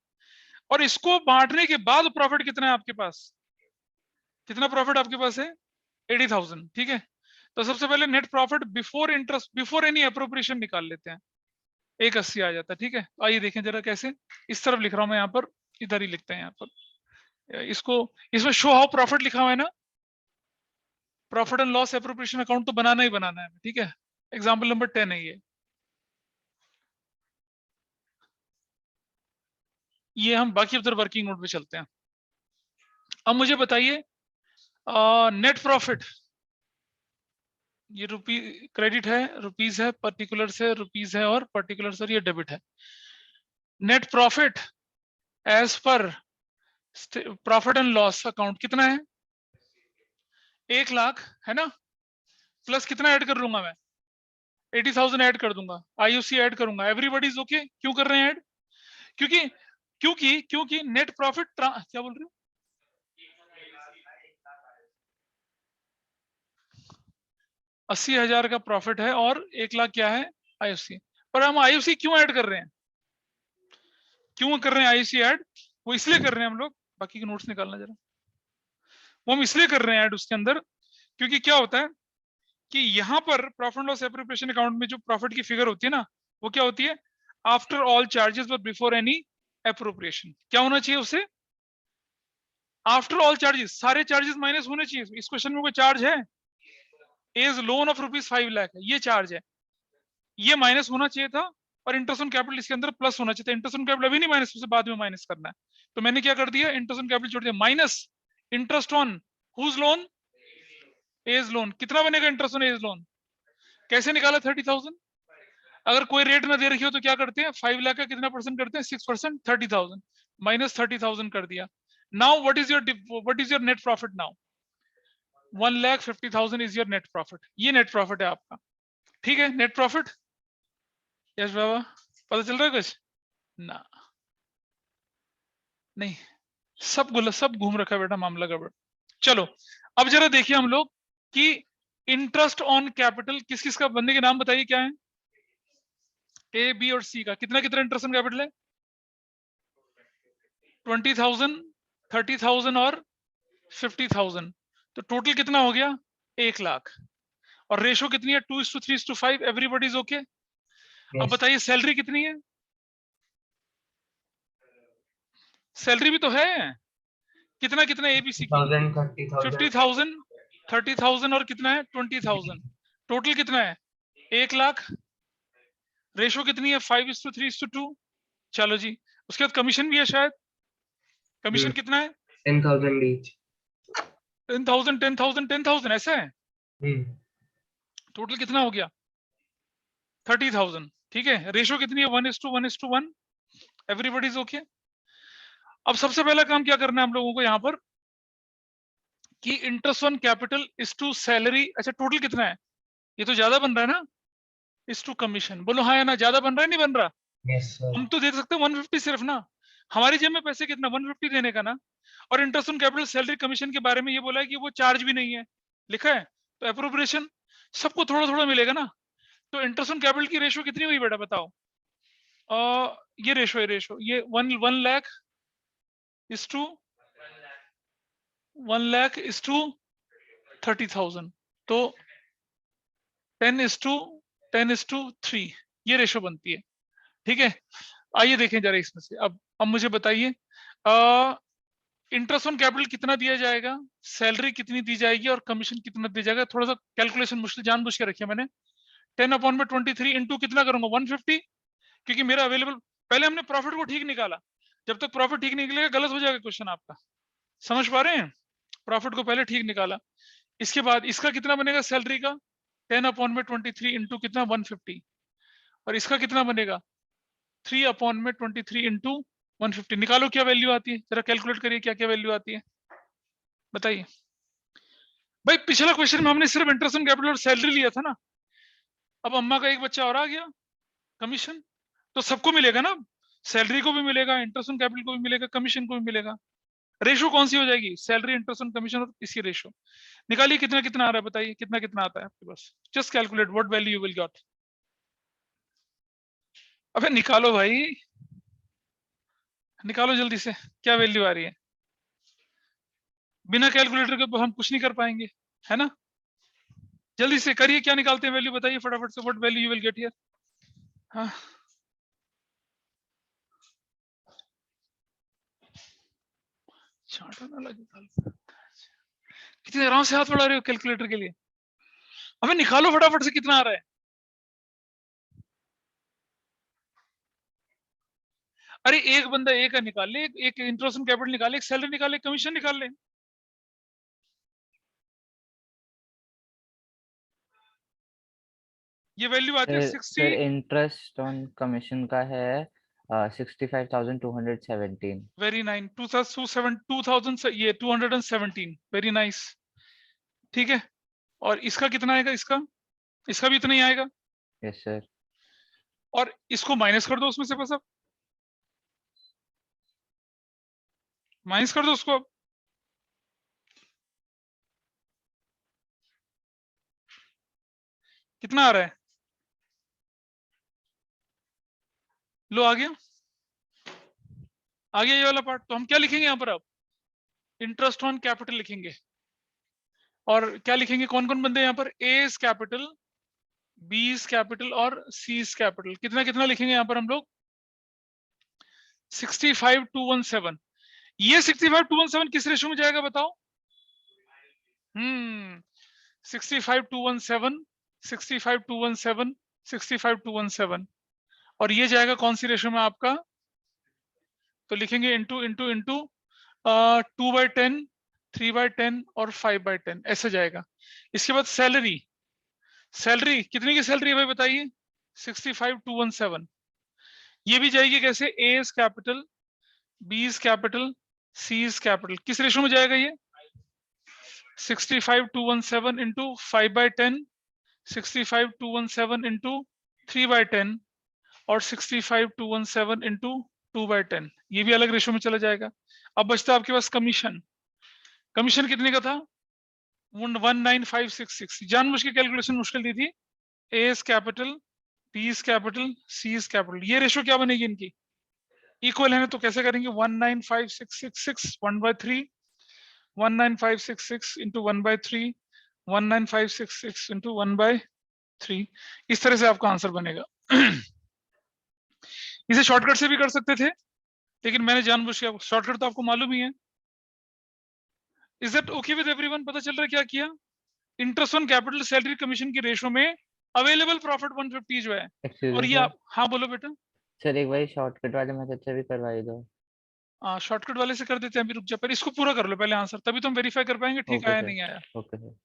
और इसको बांटने के बाद प्रॉफिट कितना है आपके पास, कितना प्रॉफिट आपके पास है 80,000। ठीक है, तो सबसे पहले net profit before interest before any appropriation निकाल लेते हैं, 180 आ जाता है। ठीक है, आइए देखें जरा कैसे, इस तरफ लिख रहा हूं मैं, यहाँ पर इधर ही लिखते हैं, यहाँ पर इसको, इसमें शो हाउ प्रॉफिट लिखा हुआ है ना, profit and loss appropriation account तो बनाना ही बनाना है। ठीक है, एग्जाम्पल नंबर 10 है ये हम बाकी उधर वर्किंग नोट पे चलते हैं। अब मुझे बताइए नेट प्रॉफिट, ये रुपी क्रेडिट है, रुपीज है, पर्टिकुलर से रुपीज है और पर्टिकुलर से ये डेबिट है। Net profit as per profit and loss account कितना है 1 लाख है ना, प्लस कितना ऐड कर लूंगा मैं 80,000 ऐड कर दूंगा, आईयूसी ऐड करूंगा, एवरीबॉडी इज ओके। क्यों कर रहे हैं ऐड, क्योंकि क्योंकि क्योंकि नेट प्रॉफिट क्या बोल रहे हो 80,000 का प्रॉफिट है और 1 लाख क्या है आईयूसी, पर हम आईयूसी क्यों ऐड कर रहे हैं, क्यों कर रहे हैं आईयूसी ऐड, वो इसलिए कर रहे हैं हम लोग, बाकी के नोट्स निकालना जरा, वो हम इसलिए कर रहे हैं ऐड उसके अंदर, क्योंकि क्या होता है कि यहाँ पर प्रॉफिट लॉस एप्रोप्रिएशन अकाउंट में जो प्रॉफिट की फिगर होती है ना, वो क्या होती है after all charges but before any appropriation. क्या होना चाहिए उसे, आफ्टर ऑल चार्जेस, सारे चार्जेस माइनस होने चाहिए। इस क्वेश्चन में कोई चार्ज है, एज लोन ऑफ ₹5 लाख है, ये चार्ज है, ये माइनस होना चाहिए था, और इंटरेस्ट ऑन कैपिटल इसके अंदर प्लस होना चाहिए था। इंटरेस्ट ऑन कैपिटल अभी नहीं माइनस, उसे बाद में माइनस करना है, तो मैंने क्या कर दिया इंटरेस्ट ऑन कैपिटल जोड़ दिया minus interest on whose loan, as loan. कितना बनेगा इंटरेस्ट ऑन एज लोन, कैसे निकाला 30,000, अगर कोई रेट ना दे रखी हो तो क्या करते हैं 5 लाख का कितना परसेंट करते हैं 6%, 30,000 माइनस 30,000 कर दिया। Now what is your net profit, now 1,50,000 is your net profit, ये नेट प्रॉफिट है आपका। ठीक है, नेट प्रॉफिट, यस बाबा पता चल रहा है कुछ ना, नहीं सब घूम रखा है बेटा मामला गड़बड़। चलो अब जरा देखिए हम लोग कि इंटरेस्ट ऑन कैपिटल किस किस का, बंदे के नाम बताइए क्या है, ए बी और सी का कितना कितना इंटरेस्ट ऑन कैपिटल है 20,000, 30,000 और 50,000, तो टोटल कितना हो गया 1 लाख, और रेशो कितनी है 2:3:5, एवरीबॉडी इज ओके। अब बताइए सैलरी कितनी है, सैलरी भी तो है, कितना कितना एबीसी की 50,000, 30,000 और कितना है 20,000, टोटल कितना है 1 लाख, रेशो कितनी है 5:3:2। चलो जी, उसके बाद कमीशन भी है शायद, कमीशन कितना है 10,000 each, 10,000 10,000 10,000 ऐसा है, टोटल कितना हो गया 30,000। ठीक है, रेशो कितनी है 1:1:1, एवरीबॉडी इज ओके। अब सबसे पहला काम क्या करना है हम लोगों को यहाँ पर कि interest on capital is to salary, अच्छा टोटल कितना है, ये तो ज्यादा बन रहा है ना, इज टू कमीशन, बोलो हाँ या ना, ज्यादा बन रहा है नहीं बन रहा, yes sir, हम तो दे सकते हैं 150 सिर्फ ना, हमारी जेब में पैसे कितना 150 देने का ना, और interest on capital salary commission के बारे में ये बोला है कि वो चार्ज भी नहीं है, लिखा है, तो एप्रोप्रिएशन सबको थोड़ा थोड़ा मिलेगा ना। तो इंटरेस्ट ऑन कैपिटल की रेशो कितनी हुई बेटा बताओ, ये रेशो ये 1 lakh is to 1 lakh is to 30,000, तो 10:3, ये रेशो बनती है। ठीक है, आइए देखें जरा इसमें से। अब मुझे बताइए इंटरेस्ट ऑन कैपिटल कितना दिया जाएगा, सैलरी कितनी दी जाएगी और कमीशन कितना दिया जाएगा। थोड़ा सा कैलकुलेशन मुश्किल जानबूझ के रखिए मैंने। 10/23 इंटू कितना करूंगा 150, क्योंकि मेरा अवेलेबल, पहले हमने प्रॉफिट को ठीक निकाला। जब तक प्रॉफिट ठीक निकलेगा गलत हो जाएगा क्वेश्चन आपका, समझ पा रहे हैं। प्रॉफिट को पहले ठीक निकाला, इसके बाद इसका कितना बनेगा सैलरी का 10/23 इंटू कितना 150, और इसका कितना बनेगा 3/23 इंटू 150। निकालो क्या वैल्यू आती है, जरा कैलकुलेट करिए क्या क्या वैल्यू आती है, बताइए। भाई पिछला क्वेश्चन में हमने सिर्फ इंटरेस्ट ऑन कैपिटल और सैलरी लिया था ना, अब अम्मा का एक बच्चा और आ गया कमीशन, तो सबको मिलेगा ना, सैलरी को भी मिलेगा, इंटरेस्ट ऑन कैपिटल को भी मिलेगा, कमीशन को भी मिलेगा। रेशो कौन सी हो जाएगी, सैलरी इंटरेस्ट ऑन कमीशन और इसी रेशो। निकालिए कितना कितना आ रहा है, बताइए कितना कितना आता है आपके पास। Just calculate what value you will got. अबे निकालो भाई, निकालो जल्दी से, क्या वैल्यू आ रही है। बिना कैलकुलेटर के हम कुछ नहीं कर पाएंगे, है ना। जल्दी से करिए, क्या निकालते हैं वैल्यू, बताइए फटाफट से, what value you will get here. हाँ चाटा ना लगे, कितने आराम से हाथ बढ़ा रहे हो कैलकुलेटर के लिए। हमें निकालो फटाफट से कितना आ रहा है। अरे एक बंदा एक का निकाल ले, एक इंटरेस्ट ऑन कैपिटल निकाले, एक सैलरी निकाले, कमीशन निकाल ले। ये वैल्यू आती है 60। सर इंटरेस्ट ऑन कमीशन का है 65,217। वेरी नाइन 2000 ये 217, वेरी नाइस। ठीक है, और इसका कितना आएगा, इसका इसका भी इतना ही आएगा, यस सर। और इसको माइनस कर दो उसमें से, बस अब माइनस कर दो उसको। अब कितना आ रहा है, लो आ गया, आ गया ये वाला पार्ट। तो हम क्या लिखेंगे यहाँ पर अब, इंटरेस्ट ऑन कैपिटल लिखेंगे, और क्या लिखेंगे, कौन कौन बंदे यहाँ पर, A is capital, B is capital और सी इज कैपिटल। कितना कितना लिखेंगे यहाँ पर हम लोग, 65,217। ये 65,217 किस रेशो में जाएगा बताओ। 65,217, 65,217, 65,217, और ये जाएगा कौन सी रेशो में आपका, तो लिखेंगे इंटू इंटू इंटू 2/10, 3/10 और 5/10, ऐसा जाएगा। इसके बाद सैलरी, सैलरी कितनी की सैलरी है भाई बताइए, 65,217। ये भी जाएगी कैसे, A is capital, B is capital, C is capital, किस रेशो में जाएगा ये 65,217 इंटू 5/10, 65,217 इंटू 3/10 और 65,217 इंटू 2/10, ये भी अलग रेशो में चला जाएगा। अब बचता है आपके पास कमीशन। कमीशन कितने का था 19566, जानबूझ के कैलकुलेशन मुश्किल दी थी। A is capital, B is capital, C is capital, ये रेशो क्या बनेगी इनकी, इक्वल है ना, तो कैसे करेंगे 19566 1/3, 19566 इंटू 1/3, 19566 इंटू 1/3, इस तरह से आपका आंसर बनेगा। इसे शॉर्टकट से भी कर सकते थे, लेकिन मैंने जानबूझ के, शॉर्टकट तो आपको मालूम ही है। Is that okay with everyone, पता चल रहा है क्या किया, interest on capital salary commission की रेशो में अवेलेबल प्रॉफिट 150 जो है, और ये आप, हाँ बोलो बेटा। सर एक बार शॉर्टकट वाले मेथड से भी करवाई दो। शॉर्टकट वाले से कर देते हैं, अभी रुक जा, पर इसको पूरा कर लो पहले आंसर, तभी तुम वेरीफाई कर पाएंगे ठीक ओके आया सर, नहीं आया। Okay sir.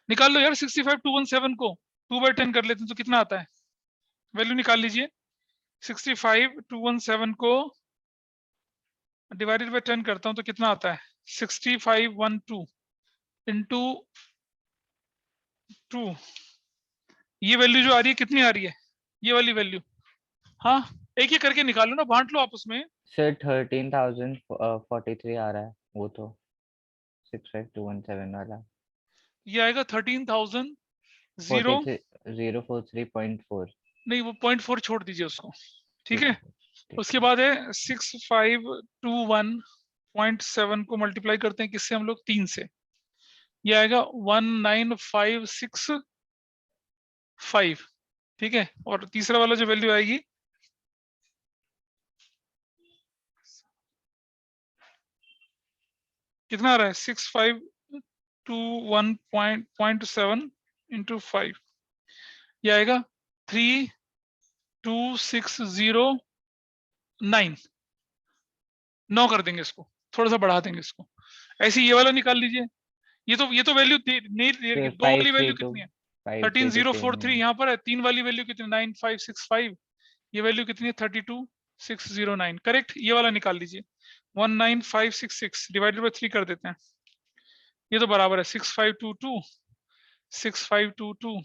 निकाल लो यार, 65,217 को 2/10 कर लेते हैं तो कितना आता है, वैल्यू निकाल लीजिए। 65,217 को डिवाइडेड बाय 10 करता हूं तो कितना आता है 6512 इंटू 2, ये वैल्यू जो आ रही है कितनी आ रही है, ये वाली वैल्यू। हाँ एक ही करके निकालो ना, बांट लो आपस में। सर 13,043 आ रहा है वो तो, 65,217 वाला। ये आएगा 13,000 043.4। नहीं वो 0.4 छोड़ दीजिए उसको, ठीक है। ठीक उसके बाद है 6521.7 को मल्टीप्लाई करते हैं किससे हम लोग, 3 से, ये आएगा 19565। ठीक है, और तीसरा वाला जो वैल्यू आएगी कितना आ रहा है 6521.7 इंटू 5, ये आएगा 32609, 9 कर देंगे इसको, थोड़ा सा बढ़ा देंगे इसको। ऐसे ये वाला निकाल लीजिए, ये तो वैल्यू नहीं दे रही, दो वाली वैल्यू कितनी है 13043, यहाँ पर है 3 वाली वैल्यू कितनी 9565, ये वैल्यू कितनी है 32609, करेक्ट। ये वाला निकाल लीजिए 19566 डिवाइडेड बाय 3 कर देते हैं, ये तो बराबर है 6522 6522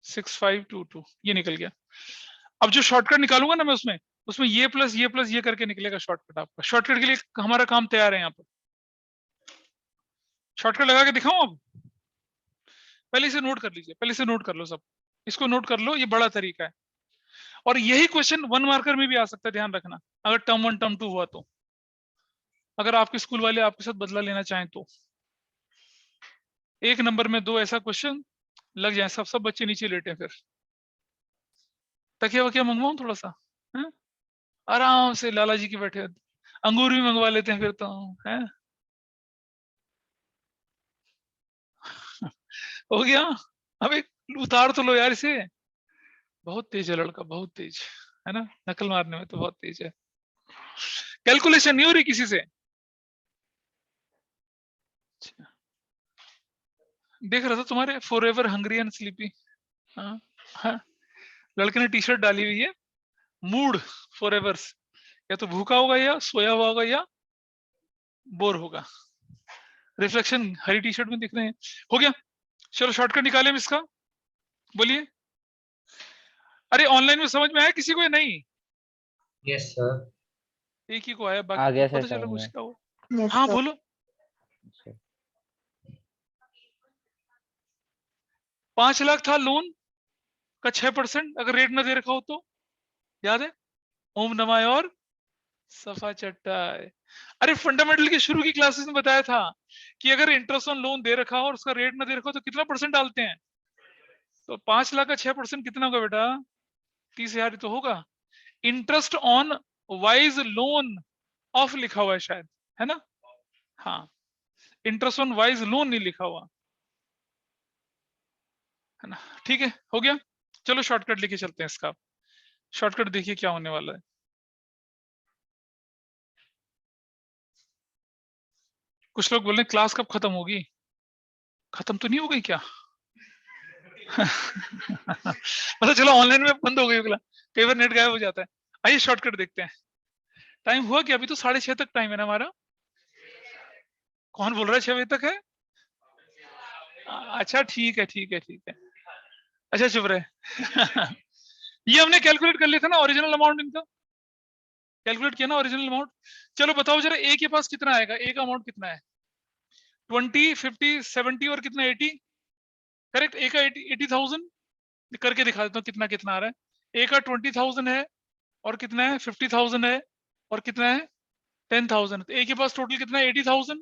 6522, ये निकल गया। अब जो शॉर्टकट निकालूंगा ना मैं उसमें ये प्लस ये करके निकलेगा शॉर्टकट आपका। शॉर्टकट के लिए हमारा काम तैयार है, यहाँ पर शॉर्टकट लगा के दिखाऊं। अब पहले इसे नोट कर लीजिए, पहले इसे नोट कर लो, सब इसको नोट कर लो, ये बड़ा तरीका है। और यही क्वेश्चन 1 मार्कर में भी आ सकता है, ध्यान रखना, अगर टर्म 1 टर्म 2 हुआ तो, अगर आपके स्कूल वाले आपके साथ बदला लेना चाहें तो। 1 नंबर में 2 ऐसा क्वेश्चन लग जाए, सब बच्चे नीचे लेटे, फिर तकिया वकिया मंगवाऊं थोड़ा सा, है? आराम से लाला जी के बैठे, अंगूर भी मंगवा लेते हैं फिर तो, है? हो गया। अब एक उतार तो लो यार इसे, बहुत तेज है लड़का, बहुत तेज है ना, नकल मारने में तो बहुत तेज है। कैलकुलेशन नहीं हो रही किसी से। देख रहा था तुम्हारे फॉरएवर हंग्री एंड स्लीपी, हाँ हाँ, लड़के ने टी शर्ट डाली हुई है, मूड फॉरएवर, या तो भूखा होगा या सोया हुआ होगा या बोर होगा, रिफ्लेक्शन हरी टी शर्ट में दिख रहे हैं। हो गया, चलो शॉर्टकट निकाले हम इसका, बोलिए। अरे ऑनलाइन में समझ में आया किसी को या नहीं? Yes, sir. एक ही को आया, आ बाकी गया को सर पता चला समझ कुछ में। क्या हो। हाँ बोलो। 5 लाख था लोन का 6%, अगर रेट ना दे रखा हो तो, याद है? ओम नमाय और सफा चट्टा है। अरे फंडामेंटल की शुरू की क्लासेस में बताया था कि अगर इंटरेस्ट ऑन लोन दे रखा हो और उसका रेट ना दे रखा हो तो कितना परसेंट डालते हैं। तो 5 लाख का 6% कितना होगा बेटा? 30,000 तो होगा। Interest on wise loan of लिखा हुआ है शायद, है ना? हाँ, इंटरेस्ट ऑन वाइज लोन नहीं लिखा हुआ है ना। ठीक है, हो गया। चलो शॉर्टकट लेके चलते हैं इसका। शॉर्टकट देखिए क्या होने वाला है। कुछ लोग बोल रहे हैं क्लास कब खत्म होगी? खत्म तो नहीं हो गई क्या? मतलब चलो ऑनलाइन में बंद हो गई, कई बार नेट गायब हो जाता है। आइए शॉर्टकट देखते हैं। टाइम हुआ क्या? अभी तो 6:30 तक टाइम है ना हमारा। कौन बोल रहा है 6 बजे तक है? अच्छा ठीक है ठीक है ठीक है, अच्छा चुप रहे। ये हमने कैलकुलेट कर लिया था ना ओरिजिनल अमाउंट इनका, कैलकुलेट किया ना ओरिजिनल अमाउंट। चलो बताओ जरा, ए के पास कितना आएगा? ए का अमाउंट कितना है? 20, 50, 70 और कितना 80, करेक्ट। ए का 80,000 करके दिखा देता हूँ कितना कितना आ रहा है। ए का 20,000 है, और कितना है 50,000 है, और कितना है 10,000। तो ए के पास टोटल कितना है 80,000।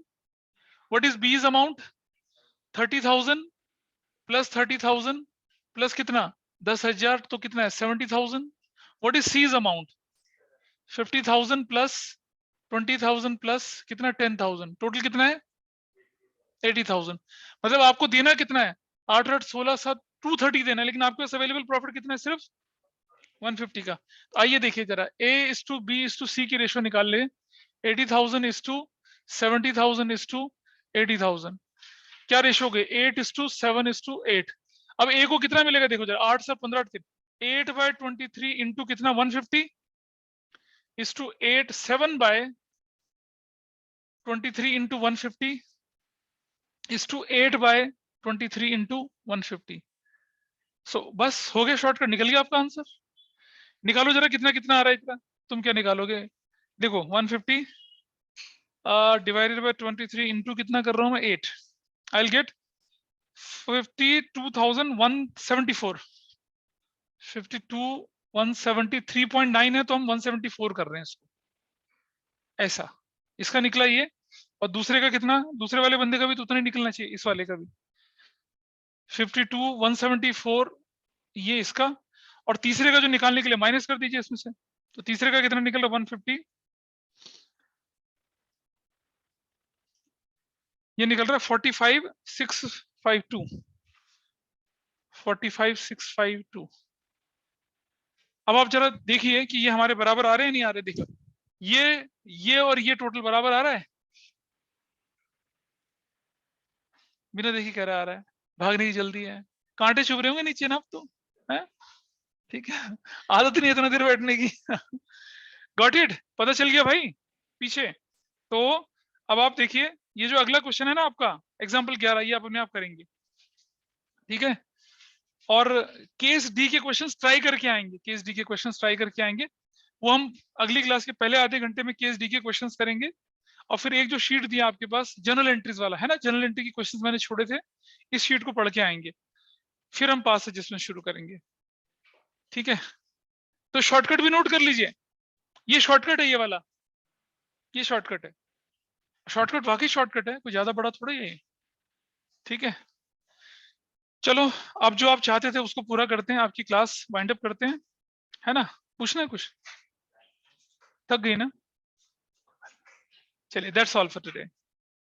What is B's amount? 30,000 plus 30,000 plus कितना 10,000, तो कितना है 70,000। What is C's amount? 50,000 plus 20,000 plus कितना 10,000, टोटल कितना है 80,000। मतलब आपको देना कितना है 8 8 16 7 230 देना है, लेकिन आपके पास अवेलेबल प्रॉफिट कितना है सिर्फ 150 का। तो आइए देखिए जरा, A is to B is to C की रेशियो निकाल ले। 80,000 इज टू 70,000 इज टू 80,000, क्या रेशियो हो गई 8 इज टू 7 इज टू 8। अब A को कितना मिलेगा देखो जरा, 8 से 15 8/23 इंटू कितना 150 is to 8, 7/23 into 150 is to 8/23 into 150। So बस हो गया, शॉर्टकट निकल गया आपका आंसर। निकालो जरा कितना कितना आ रहा है इतना। तुम क्या निकालोगे? देखो 150 डिवाइडेड बाय 23 इंटू कितना कर रहा हूं मैं 8, आई विल गेट 52,174। 52,173.9 है, तो हम 174 कर रहे हैं इसको, ऐसा इसका निकला ये। और दूसरे का कितना, दूसरे वाले बंदे का भी तो उतना ही निकलना चाहिए, इस वाले का भी 52,174 ये इसका। और तीसरे का जो निकालने के लिए माइनस कर दीजिए इसमें से। तो तीसरे का कितना निकल रहा 150, ये निकल रहा है 45652, 45652। अब आप जरा देखिए कि ये हमारे बराबर आ रहे हैं नहीं आ रहे। देखो ये और ये टोटल बराबर आ रहा है, बिना देखी कह रहा आ रहा है। भागने की जल्दी है, कांटे चुभ रहे होंगे नीचे ना आप तो है, ठीक है, आदत नहीं है इतना देर बैठने की। गॉट इट, पता चल गया भाई पीछे। तो अब आप देखिए ये जो अगला क्वेश्चन है ना आपका एग्जाम्पल 11, ये आप अपने आप करेंगे, ठीक है। और केस डी के क्वेश्चंस ट्राई करके आएंगे, केस डी के क्वेश्चंस ट्राई करके आएंगे, वो हम अगली क्लास के पहले आधे घंटे में केस डी के क्वेश्चंस करेंगे। और फिर एक जो शीट दिया आपके पास जनरल एंट्रीज वाला है ना, जनरल एंट्री के क्वेश्चंस मैंने छोड़े थे, इस शीट को पढ़ के आएंगे, फिर हम पास एडजस्टमेंट शुरू करेंगे, ठीक है। तो शॉर्टकट भी नोट कर लीजिए, ये शॉर्टकट है, ये वाला ये शॉर्टकट है, शॉर्टकट वाकई शॉर्टकट है, कोई ज्यादा बड़ा थोड़ा ही है, ठीक है। चलो अब जो आप चाहते थे उसको पूरा करते हैं, आपकी क्लास वाइंड अप करते हैं, है ना। पूछना है कुछ, थक गई ना, चलिए दैट्स ऑल फॉर टुडे।